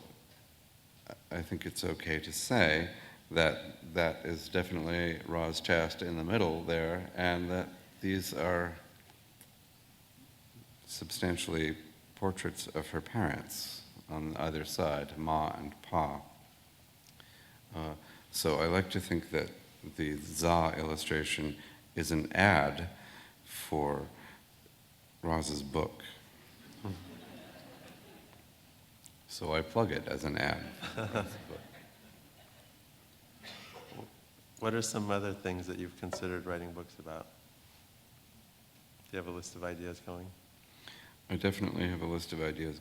S3: I think it's okay to say that that is definitely Ros Chast in the middle there, and that these are substantially portraits of her parents on either side, Ma and Pa. So I like to think that the Za illustration is an ad for Ros's book. So I plug it as an ad.
S2: What are some other things that you've considered writing books about? Do you have a list of ideas going?
S3: I definitely have a list of ideas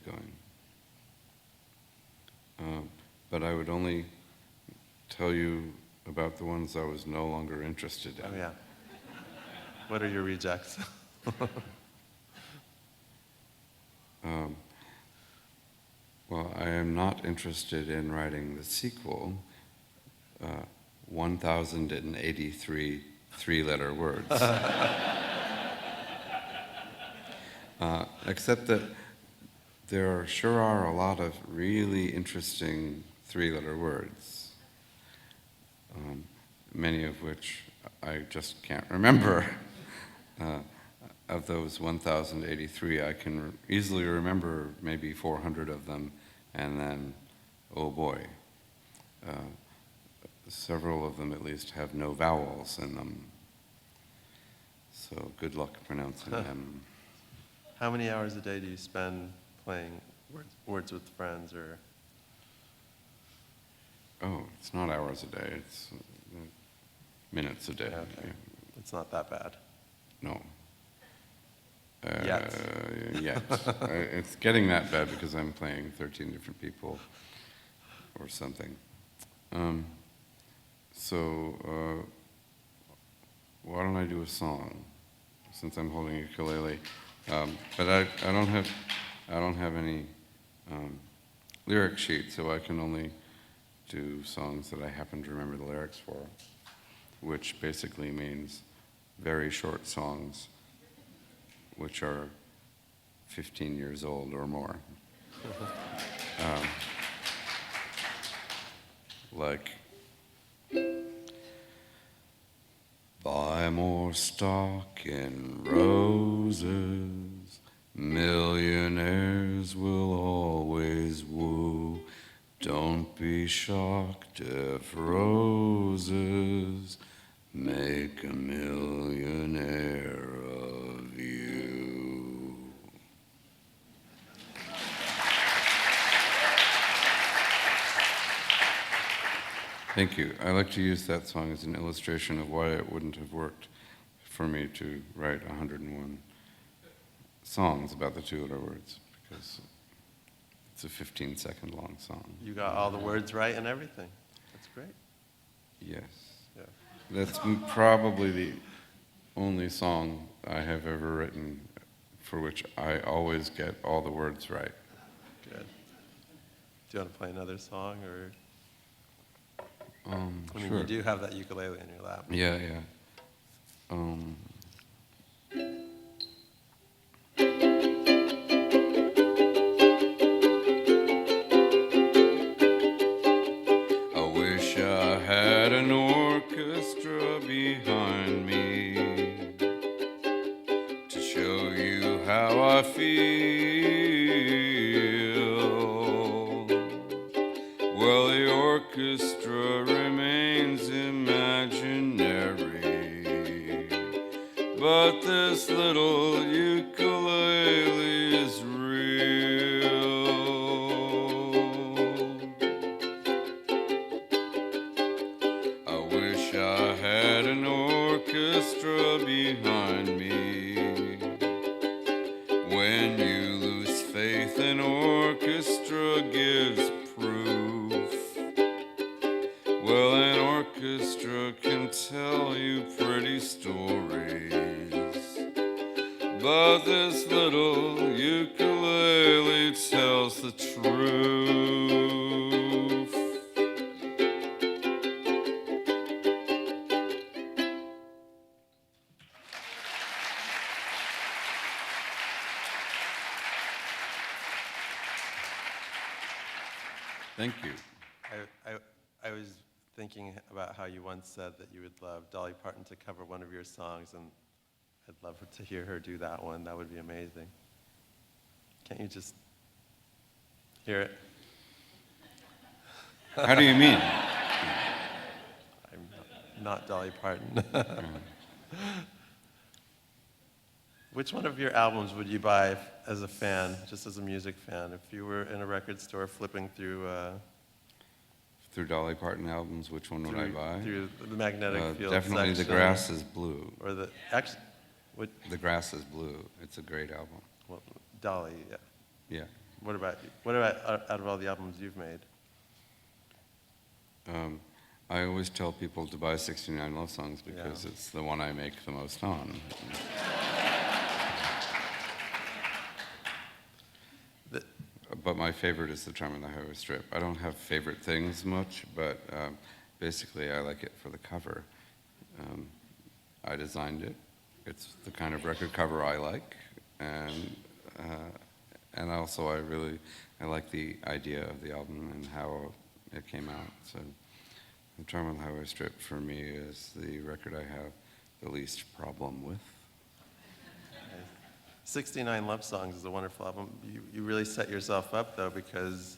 S3: going. But I would only tell you about the ones I was no longer interested in.
S2: Oh, yeah. What are your rejects?
S3: Well, I am not interested in writing the sequel, 1,083 three-letter words. Except that there sure are a lot of really interesting three-letter words, many of which I just can't remember. Of those 1,083, I can easily remember maybe 400 of them, and then, oh boy, several of them at least have no vowels in them. So good luck pronouncing them.
S2: How many hours a day do you spend playing words with friends, or?
S3: Oh, it's not hours a day, it's minutes a day.
S2: Okay. It's not that bad.
S3: No.
S2: Yet.
S3: Yet. It's getting that bad because I'm playing 13 different people or something. So why don't I do a song, since I'm holding a ukulele? But I don't have any lyric sheet, so I can only do songs that I happen to remember the lyrics for, which basically means very short songs, which are 15 years old or more. Like, buy more stock in roses, millionaires will always woo. Don't be shocked if roses make a millionaire of you. Thank you. I like to use that song as an illustration of why it wouldn't have worked for me to write 101 songs about the two-letter words, because it's a 15-second long song.
S2: You got all the words right and everything. That's great.
S3: Yes.
S2: Yeah.
S3: That's probably the only song I have ever written for which I always get all the words right.
S2: Good. Do you want to play another song, or? I mean,
S3: Sure.
S2: you do have that ukulele in your lap.
S3: Yeah, yeah. I wish I had an orchestra behind me to show you how I feel. Well, the orchestra remains imaginary, but this little ukulele is real. I wish I had an orchestra behind me. When you lose faith, an orchestra gives proof. Well, an orchestra can tell you pretty stories, but this little ukulele tells the truth. Thank you.
S2: I was thinking about how you once said that you would love Dolly Parton to cover one of your songs, and I'd love to hear her do that one. That would be amazing. Can't you just hear it?
S3: How do you mean?
S2: I'm not Dolly Parton. Which one of your albums would you buy as a fan, just as a music fan, if you were in a record store flipping through
S3: Through Dolly Parton albums, which one would I buy?
S2: through the magnetic field
S3: Definitely
S2: section,
S3: The Grass is Blue.
S2: or actually, what?
S3: The Grass is Blue. It's a great album.
S2: Well, Dolly. Yeah.
S3: Yeah.
S2: What about you? What about out of all the albums you've made?
S3: I always tell people to buy 69 Love Songs because it's the one I make the most on. But my favorite is The Charm of the Highway Strip. I don't have favorite things much, but basically I like it for the cover. I designed it. It's the kind of record cover I like, and also I like the idea of the album and how it came out. So The Charm of the Highway Strip for me is the record I have the least problem with.
S2: 69 Love Songs is a wonderful album. You really set yourself up, though, because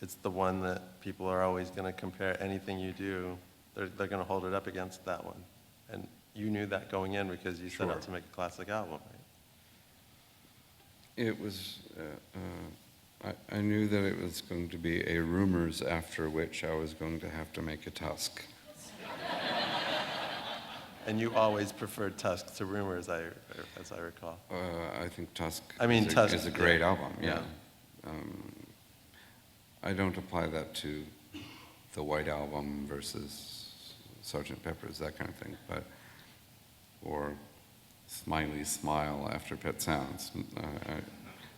S2: it's the one that people are always going to compare anything you do. They're going to hold it up against that one. And you knew that going in because you set out to make a classic album, right?
S3: It was, I knew that it was going to be a Rumors after which I was going to have to make a Tusk.
S2: And you always preferred Tusk to Rumors, as I recall.
S3: I think Tusk
S2: Tusk
S3: is a great album,
S2: yeah.
S3: I don't apply that to the White Album versus Sgt. Pepper's, that kind of thing, or Smiley Smile after Pet Sounds.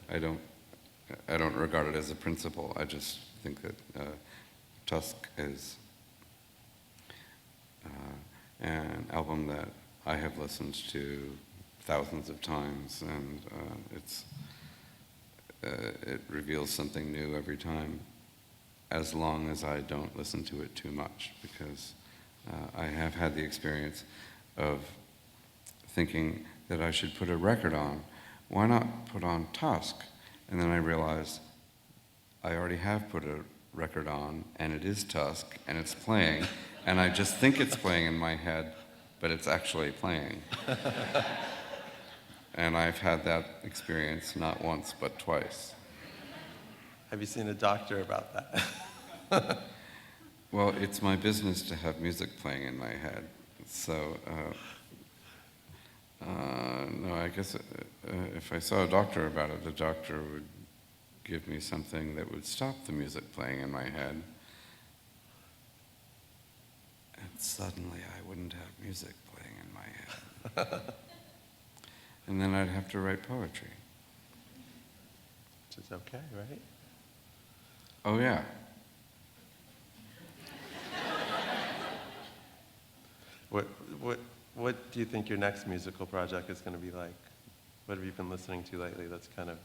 S3: I don't regard it as a principle. I just think that Tusk is an album that I have listened to thousands of times, and it reveals something new every time, as long as I don't listen to it too much, because I have had the experience of thinking that I should put a record on. Why not put on Tusk? And then I realized I already have put a record on, and it is Tusk, and it's playing, and I just think it's playing in my head, but it's actually playing. And I've had that experience not once, but twice.
S2: Have you seen a doctor about that?
S3: Well, it's my business to have music playing in my head. So, no, I guess if I saw a doctor about it, the doctor would give me something that would stop the music playing in my head. And suddenly I wouldn't have music playing in my head. And then I'd have to write poetry.
S2: Which is okay, right?
S3: Oh, yeah.
S2: What do you think your next musical project is going to be like? What have you been listening to lately that's kind of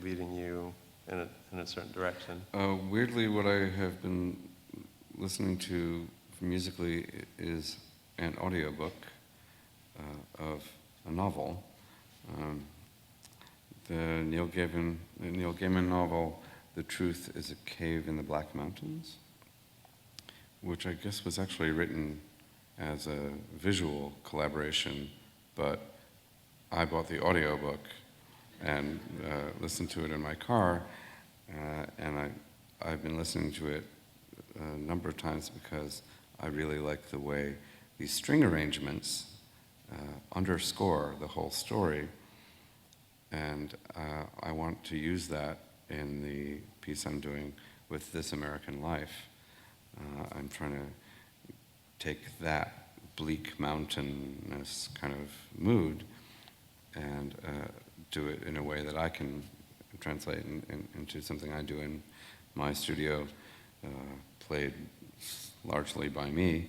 S2: leading you in a certain direction?
S3: Weirdly, what I have been listening to musically is an audiobook of a novel. The Neil Gaiman novel, The Truth is a Cave in the Black Mountains, which I guess was actually written as a visual collaboration, but I bought the audiobook and listened to it in my car, and I've been listening to it a number of times because I really like the way these string arrangements underscore the whole story, and I want to use that in the piece I'm doing with This American Life. I'm trying to take that bleak mountainous kind of mood and do it in a way that I can translate into something I do in my studio, played largely by me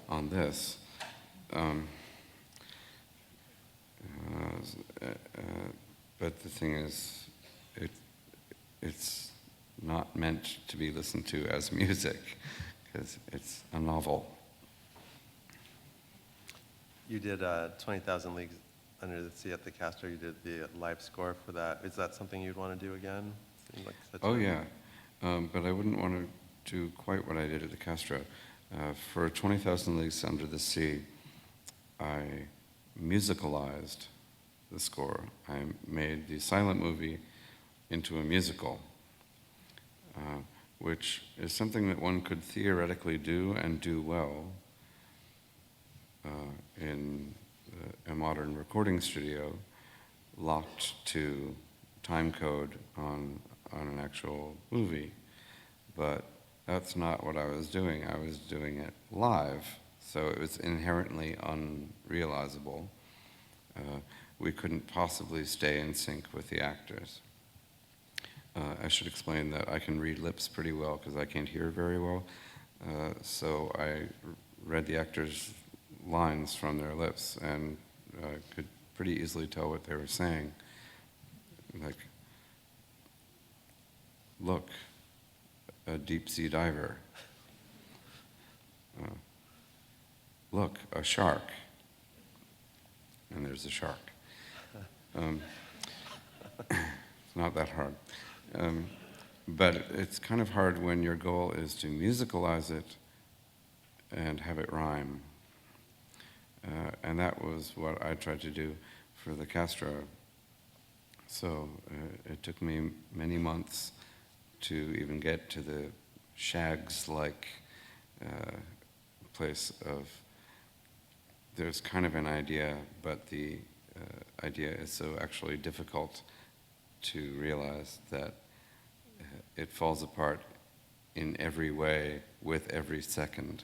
S3: on this. But the thing is, it's not meant to be listened to as music, because it's a novel.
S2: You did 20,000 Leagues Under the Sea at the Castro. You did the live score for that. Is that something you'd want to do again? Seemed like such
S3: Oh, yeah. But I wouldn't want to do quite what I did at the Castro. For 20,000 Leagues Under the Sea, I musicalized the score. I made the silent movie into a musical, which is something that one could theoretically do and do well in a modern recording studio, locked to time code on an actual movie. But that's not what I was doing. I was doing it live, so it was inherently unrealizable. We couldn't possibly stay in sync with the actors. I should explain that I can read lips pretty well because I can't hear very well. So I read the actors' lines from their lips and could pretty easily tell what they were saying. Like, look, a deep sea diver. Look, a shark. And there's a shark. It's not that hard. But it's kind of hard when your goal is to musicalize it and have it rhyme. And that was what I tried to do for the Castro. So it took me many months to even get to the Shags-like place of, there's kind of an idea, but the idea is so actually difficult to realize that it falls apart in every way with every second.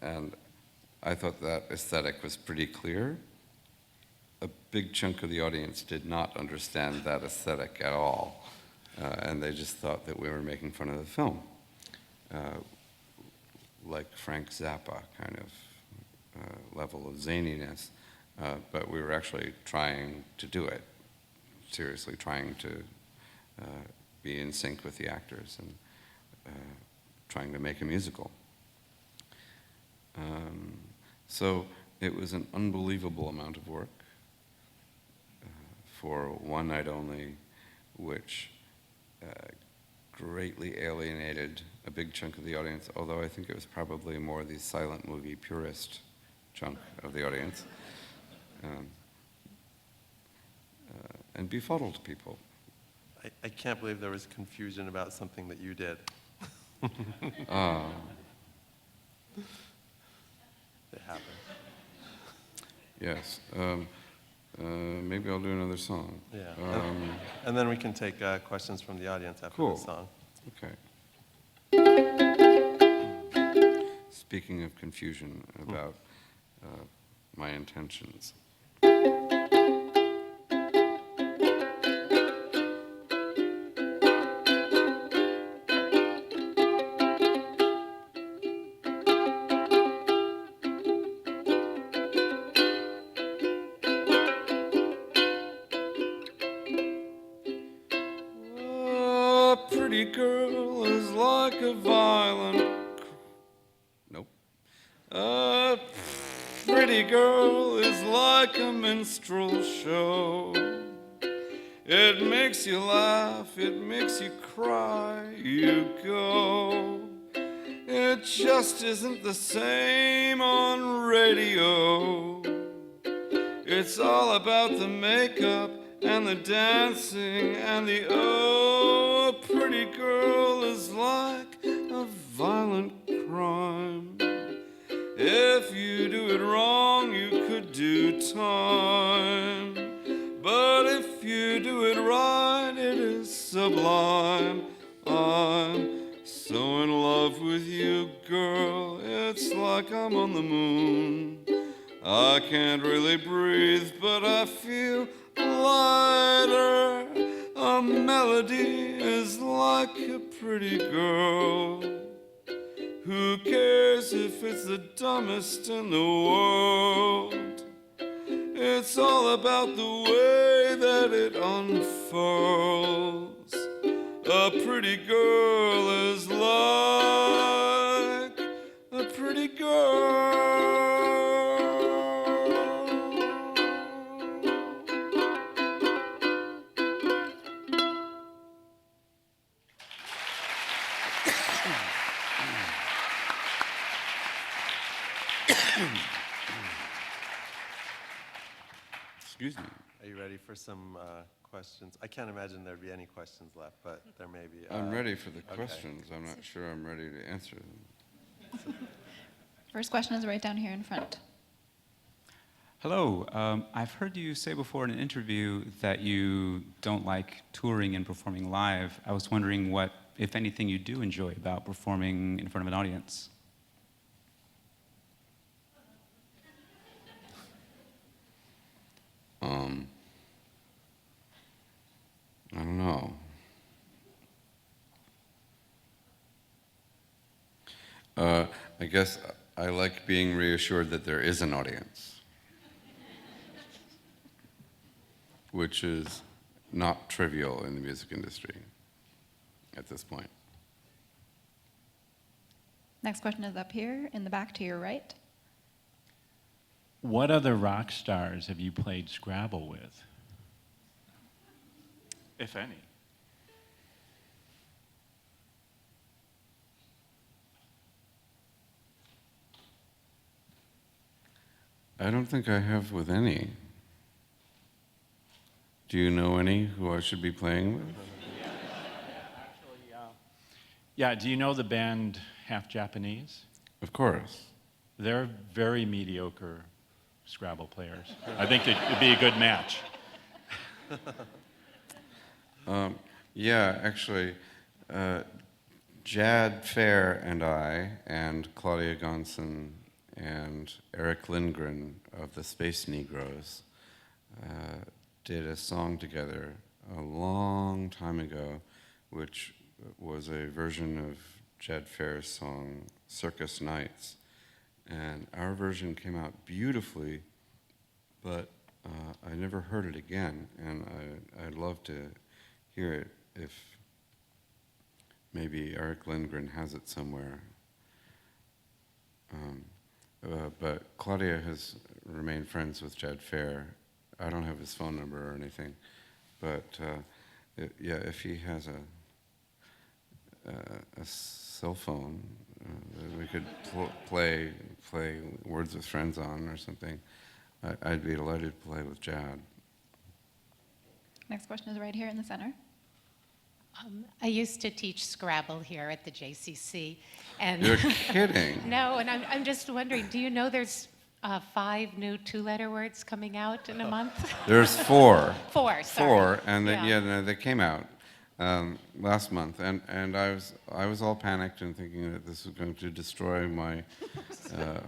S3: And I thought that aesthetic was pretty clear. A big chunk of the audience did not understand that aesthetic at all. And they just thought that we were making fun of the film. Like Frank Zappa kind of level of zaniness. But we were actually trying to do it. Seriously trying to be in sync with the actors and trying to make a musical. So it was an unbelievable amount of work for one night only, which greatly alienated a big chunk of the audience, although I think it was probably more the silent movie purist chunk of the audience, and befuddled people.
S2: I can't believe there was confusion about something that you did. It happened.
S3: Yes. Maybe I'll do another song.
S2: Yeah. And then we can take questions from the audience after
S3: Cool.
S2: the song.
S3: Okay. Speaking of confusion about my intentions. A pretty girl is like a violent. Nope. A pretty girl is like a minstrel show. It makes you laugh, it makes you cry, you go. It just isn't the same on radio. It's all about the makeup and the dancing and the oh, a pretty girl is like a violent crime. If you do it wrong, you could do time. But if you do it right, it is sublime. I'm so in love with you, girl, it's like I'm on the moon. I can't really breathe, but I feel lighter. A melody is like a pretty girl. Who cares if it's the dumbest in the world? It's all about the way that it unfurls. A pretty girl is like a pretty girl. Excuse me.
S2: Are you ready for some questions? I can't imagine there'd be any questions left, but there may be.
S3: I'm ready for the
S2: okay.
S3: questions. I'm not sure I'm ready to answer them.
S4: First question is right down here in front.
S5: Hello. I've heard you say before in an interview that you don't like touring and performing live. I was wondering what, if anything, you do enjoy about performing in front of an audience.
S3: I don't know. I guess I like being reassured that there is an audience, which is not trivial in the music industry at this point.
S4: Next question is up here in the back to your right.
S6: What other rock stars have you played Scrabble with? If any.
S3: I don't think I have with any. Do you know any who I should be playing with?
S6: Yeah, do you know the band Half Japanese?
S3: Of course.
S6: They're very mediocre Scrabble players. I think it'd be a good match.
S3: Yeah, actually, Jad Fair and I, and Claudia Gonson, and Eric Lindgren of the Space Negroes did a song together a long time ago, which was a version of Jad Fair's song, Circus Nights. And our version came out beautifully, but I never heard it again, and I'd love to hear it if maybe Eric Lindgren has it somewhere. But Claudia has remained friends with Jad Fair. I don't have his phone number or anything, but yeah, if he has a cell phone that we could play Words with Friends on or something, I'd be delighted to play with Jad.
S4: Next question is right here in the center.
S7: I used to teach Scrabble here at the JCC, and
S3: You're kidding.
S7: no, and I'm just wondering, do you know there's 5 new 2-letter words coming out in a month?
S3: There's 4.
S7: 4, sorry.
S3: 4, and they,
S7: Yeah.
S3: no, they came out last month, and I was all panicked and thinking that this was going to destroy my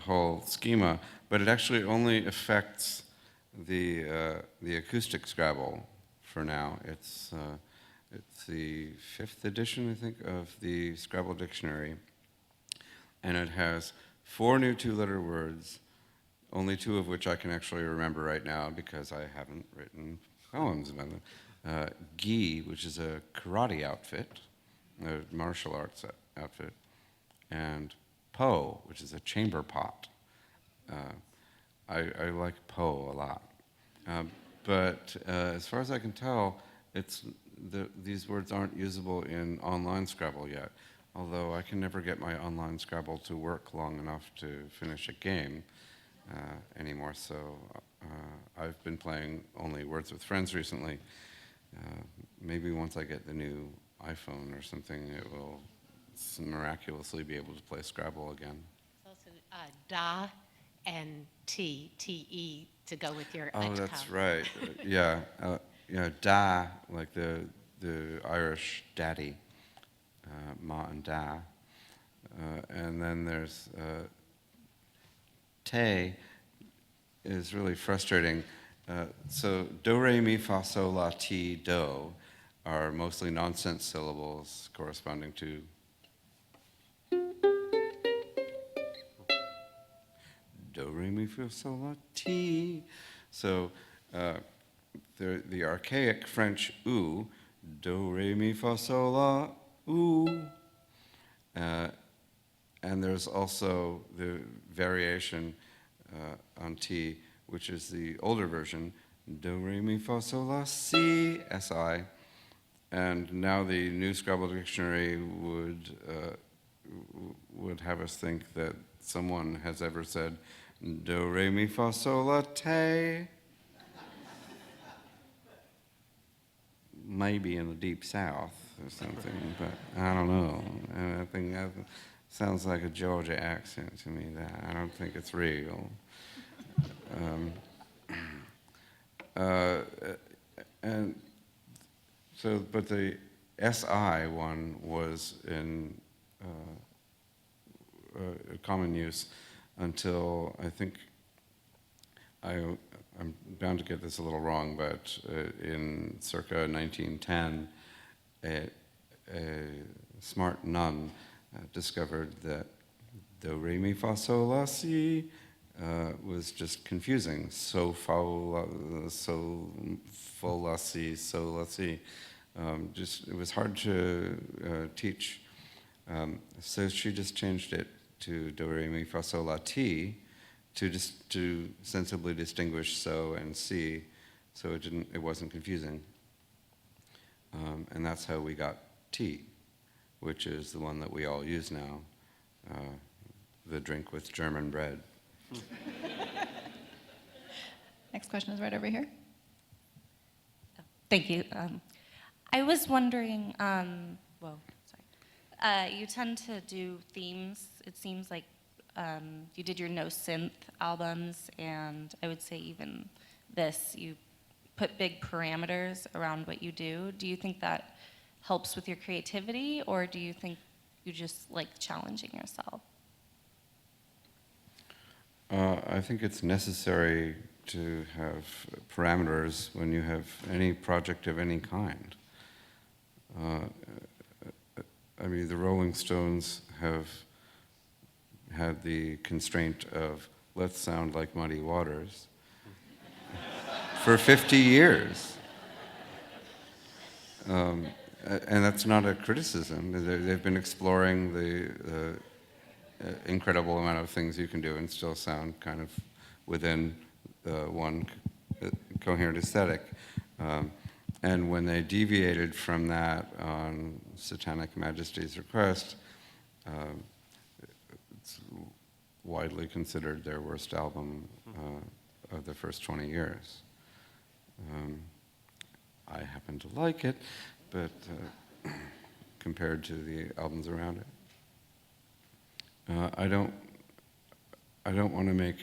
S3: whole schema, but it actually only affects the acoustic Scrabble for now. It's the 5th edition, I think, of the Scrabble dictionary, and it has 4 new 2-letter words, only 2 of which I can actually remember right now because I haven't written poems about them. Gi, which is a karate outfit, a martial arts outfit, and po, which is a chamber pot. I like po a lot. But as far as I can tell, these words aren't usable in online Scrabble yet, although I can never get my online Scrabble to work long enough to finish a game anymore, so I've been playing only Words with Friends recently. Maybe once I get the new iPhone or something, it will miraculously be able to play Scrabble again.
S7: It's also da and te to go with your
S3: Oh, that's right. Yeah, da, like the Irish daddy, ma and da. And then there's te is really frustrating. So do, re, mi, fa, sol, la, ti, do are mostly nonsense syllables corresponding to do, re, mi, fa, sol, la, ti. So the archaic French oo, do, re, mi, fa, sol, la, oo. And there's also the variation on T, which is the older version, do, re, mi, fa, sol, la, si, si. And now the new Scrabble dictionary would have us think that someone has ever said, do, re, mi, fa, sol, la, te. Maybe in the deep south or something, but I don't know. And I think that sounds like a Georgia accent to me. That I don't think it's real. And so, but the SI one was in common use until I think I'm bound to get this a little wrong, but in circa 1910, a smart nun discovered that do, re, mi, fa, sol, la, si was just confusing. So, fa, la, so, fo, la, si, so, la, si. It was hard to teach. So she just changed it to do, re, mi, fa, sol, la, ti, to sensibly distinguish so and si, so it wasn't confusing. And that's how we got tea, which is the one that we all use now, the drink with German bread.
S4: Next question is right over here.
S8: Thank you. I was wondering, you tend to do themes. It seems like you did your no synth albums, and I would say even this, you put big parameters around what you do. Do you think that helps with your creativity, or do you think you just like challenging yourself?
S3: I think it's necessary to have parameters when you have any project of any kind. I mean, the Rolling Stones have had the constraint of let's sound like Muddy Waters for 50 years. And that's not a criticism. They've been exploring the incredible amount of things you can do and still sound kind of within one coherent aesthetic. And when they deviated from that on Satanic Majesty's request, it's widely considered their worst album of the first 20 years. I happen to like it, but compared to the albums around it. I don't want to make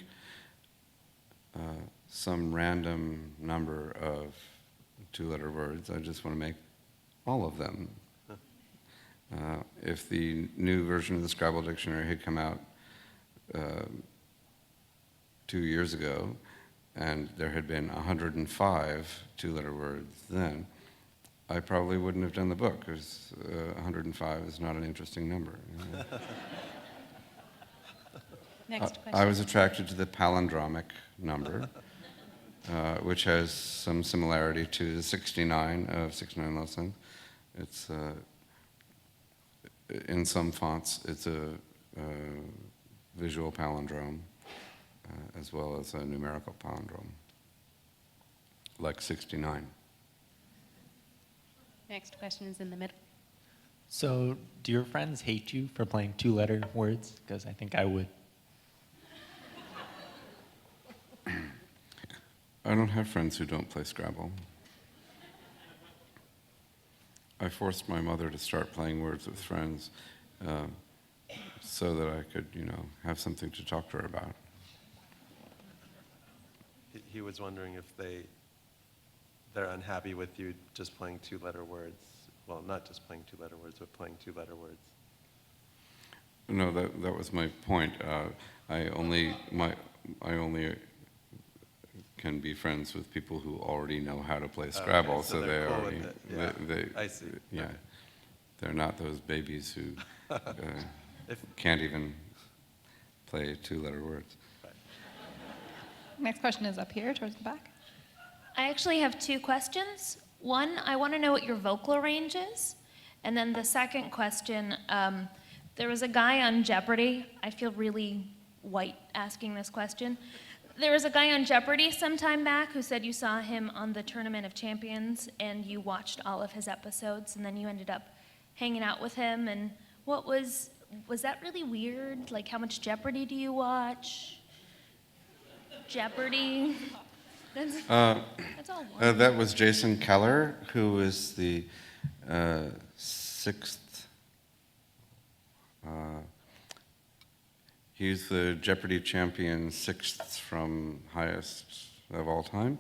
S3: some random number of two-letter words. I just want to make all of them. If the new version of the Scrabble dictionary had come out 2 years ago, and there had been 105 two-letter words then, I probably wouldn't have done the book, because 105 is not an interesting number.
S4: Next question.
S3: I was attracted to the palindromic number, which has some similarity to the 69 of 69 Love Songs. It's in some fonts, it's a visual palindrome, as well as a numerical palindrome, like 69.
S1: Next question is in the middle.
S9: So, do your friends hate you for playing two-letter words? Because I think I would.
S3: I don't have friends who don't play Scrabble. I forced my mother to start playing words with friends so that I could, have something to talk to her about.
S2: He was wondering if they're unhappy with you just playing two-letter words. Well, not just playing two-letter words, but playing two-letter words.
S3: No, that was my point. I only can be friends with people who already know how to play Scrabble,
S2: okay, so
S3: they
S2: they're cool
S3: already.
S2: with it. Yeah. I see.
S3: Yeah,
S2: Okay.
S3: they're not those babies who can't even play two-letter words.
S4: Next question is up here towards the back.
S10: I actually have two questions. One, I want to know what your vocal range is. And then the second question, there was a guy on Jeopardy. I feel really white asking this question. There was a guy on Jeopardy some time back who said you saw him on the Tournament of Champions and you watched all of his episodes and then you ended up hanging out with him. And was that really weird? Like, how much Jeopardy do you watch? Jeopardy? That's all one.
S3: That was Jason Keller, who is the sixth. He's the Jeopardy champion, sixth from highest of all time.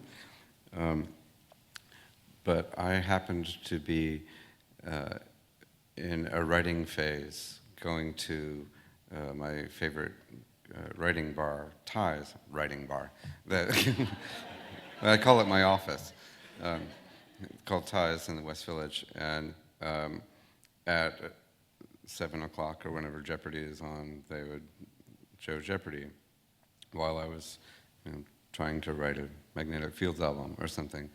S3: But I happened to be in a writing phase, going to my favorite writing bar, Ty's writing bar. I call it my office. Called Ty's in the West Village. And at 7 o'clock or whenever Jeopardy is on, they would show Jeopardy while I was trying to write a Magnetic Fields album or something.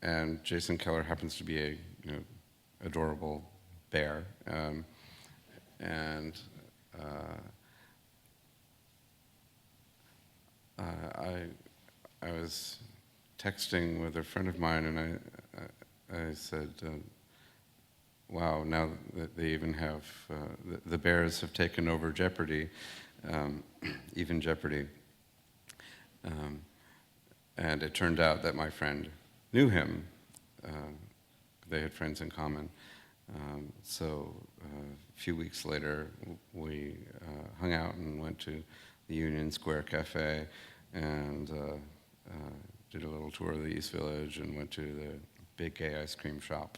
S3: And Jason Keller happens to be a adorable bear. I was texting with a friend of mine, and I said, wow, now that they even have, the Bears have taken over Jeopardy, even Jeopardy. And it turned out that my friend knew him. They had friends in common. So a few weeks later, we hung out and went to the Union Square Cafe and did a little tour of the East Village and went to the big gay ice cream shop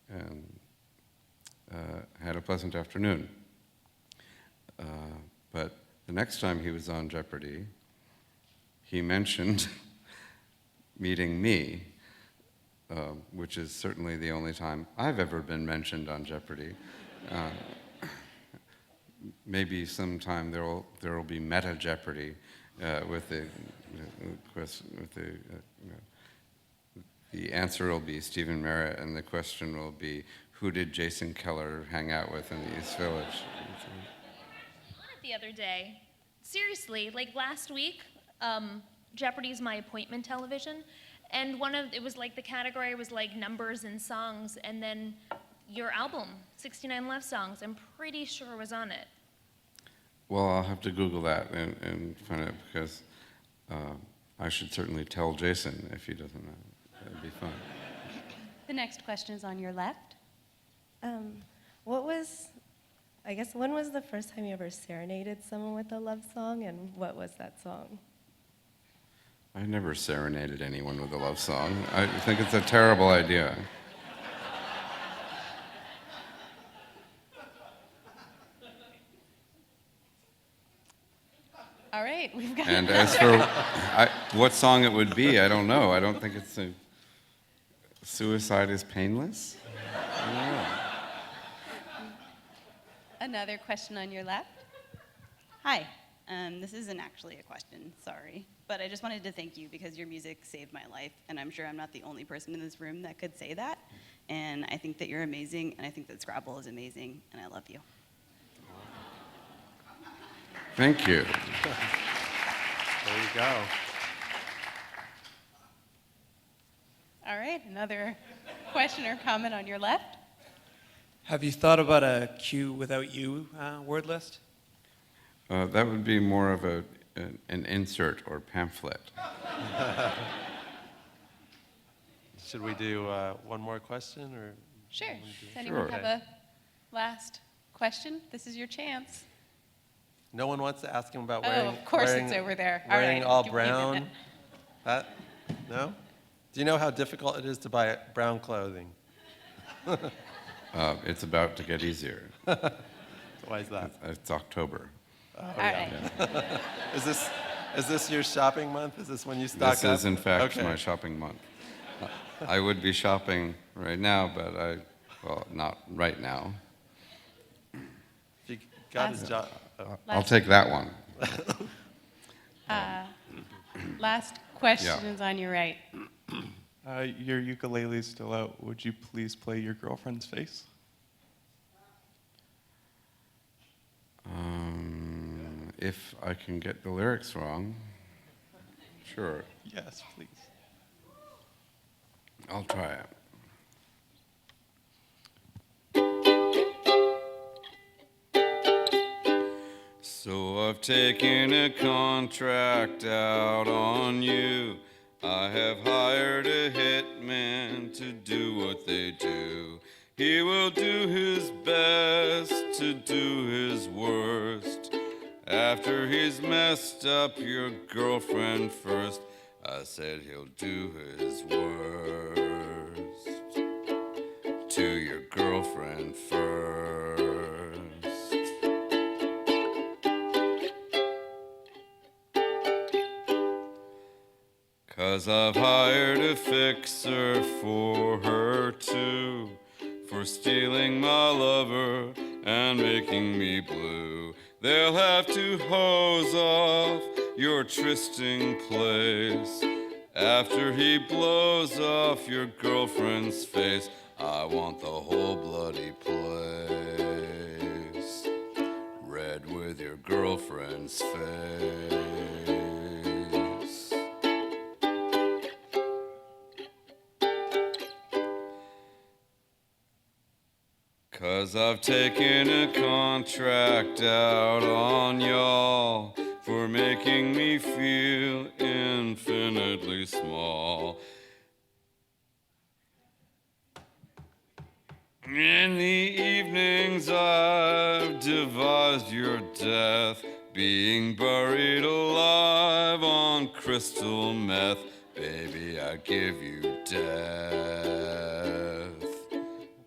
S3: and had a pleasant afternoon. But the next time he was on Jeopardy, he mentioned meeting me, which is certainly the only time I've ever been mentioned on Jeopardy. Maybe sometime there will be meta Jeopardy with the answer will be Stephin Merritt, and the question will be, who did Jason Keller hang out with in the East Village?
S10: The other day, seriously, like last week, Jeopardy's my appointment television, and it was like the category was like numbers and songs, and then your album, 69 Love Songs, I'm pretty sure was on it.
S3: Well, I'll have to Google that and find out, because I should certainly tell Jason if he doesn't know. That'd be fun.
S1: The next question is on your left.
S11: When was the first time you ever serenaded someone with a love song, and what was that song?
S3: I never serenaded anyone with a love song. I think it's a terrible idea.
S1: All right, we've got.
S3: And as for what song it would be, I don't know. I don't think it's a Suicide is Painless? I don't know.
S1: Another question on your left.
S12: Hi. This isn't actually a question, sorry. But I just wanted to thank you because your music saved my life, and I'm sure I'm not the only person in this room that could say that. And I think that you're amazing, and I think that Scrabble is amazing, and I love you.
S3: Thank you.
S2: There you go.
S1: All right, another question or comment on your left.
S13: Have you thought about a Q without you word list?
S3: That would be more of an insert or pamphlet.
S2: Should we do one more question, or?
S1: Sure. Does anyone
S3: Sure.
S1: have a last question? This is your chance.
S2: No one wants to ask him about
S1: Oh,
S2: wearing.
S1: of course
S2: wearing,
S1: it's over there. All
S2: Wearing
S1: right,
S2: all
S1: give me a
S2: brown.
S1: minute.
S2: That? No? Do you know how difficult it is to buy brown clothing?
S3: It's about to get easier.
S2: Why is that?
S3: It's October.
S1: All right.
S2: Is this your shopping month? Is this when you stock up?
S3: This is, in fact,
S2: Okay.
S3: my shopping month. I would be shopping right now, but not right now.
S2: If you got his job. Oh.
S3: I'll take that one.
S1: Last question is on your right.
S14: Your ukulele's still out. Would you please play your girlfriend's face?
S3: If I can get the lyrics wrong, sure.
S14: Yes, please.
S3: I'll try it. So I've taken a contract out on you. I have hired a hitman to do what they do. He will do his best to do his worst. After he's messed up your girlfriend first, I said he'll do his worst to your girlfriend first. 'Cause I've hired a fixer for her too, for stealing my lover and making me blue. They'll have to hose off your trysting place. After he blows off your girlfriend's face, I want the whole bloody place red with your girlfriend's face. 'Cause I've taken a contract out on y'all for making me feel infinitely small. In the evenings I've devised your death, being buried alive on crystal meth. Baby, I give you death.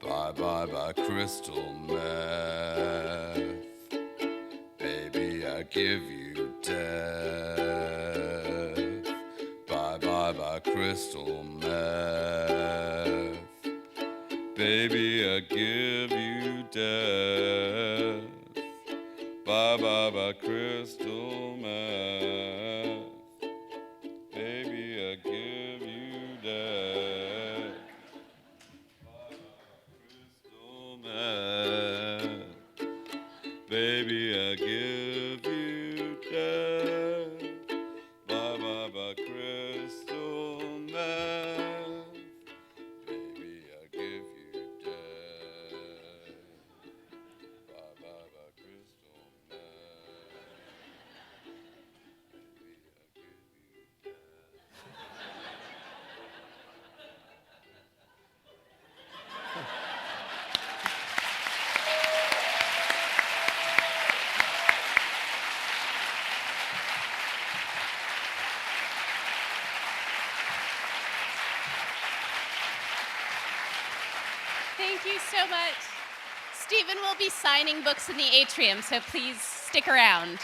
S3: Bye bye bye crystal meth. Baby, I give you death. Bye bye bye crystal meth. Baby, I give you death. Bye bye bye crystal meth. Baby, I give you death. Crystal meth. Baby, I give you death. Bye bye bye crystal meth. Baby, I give you death. Bye bye bye crystal meth. Baby, I give you death.
S1: you so much. Stephen will be signing books in the atrium, so please stick around.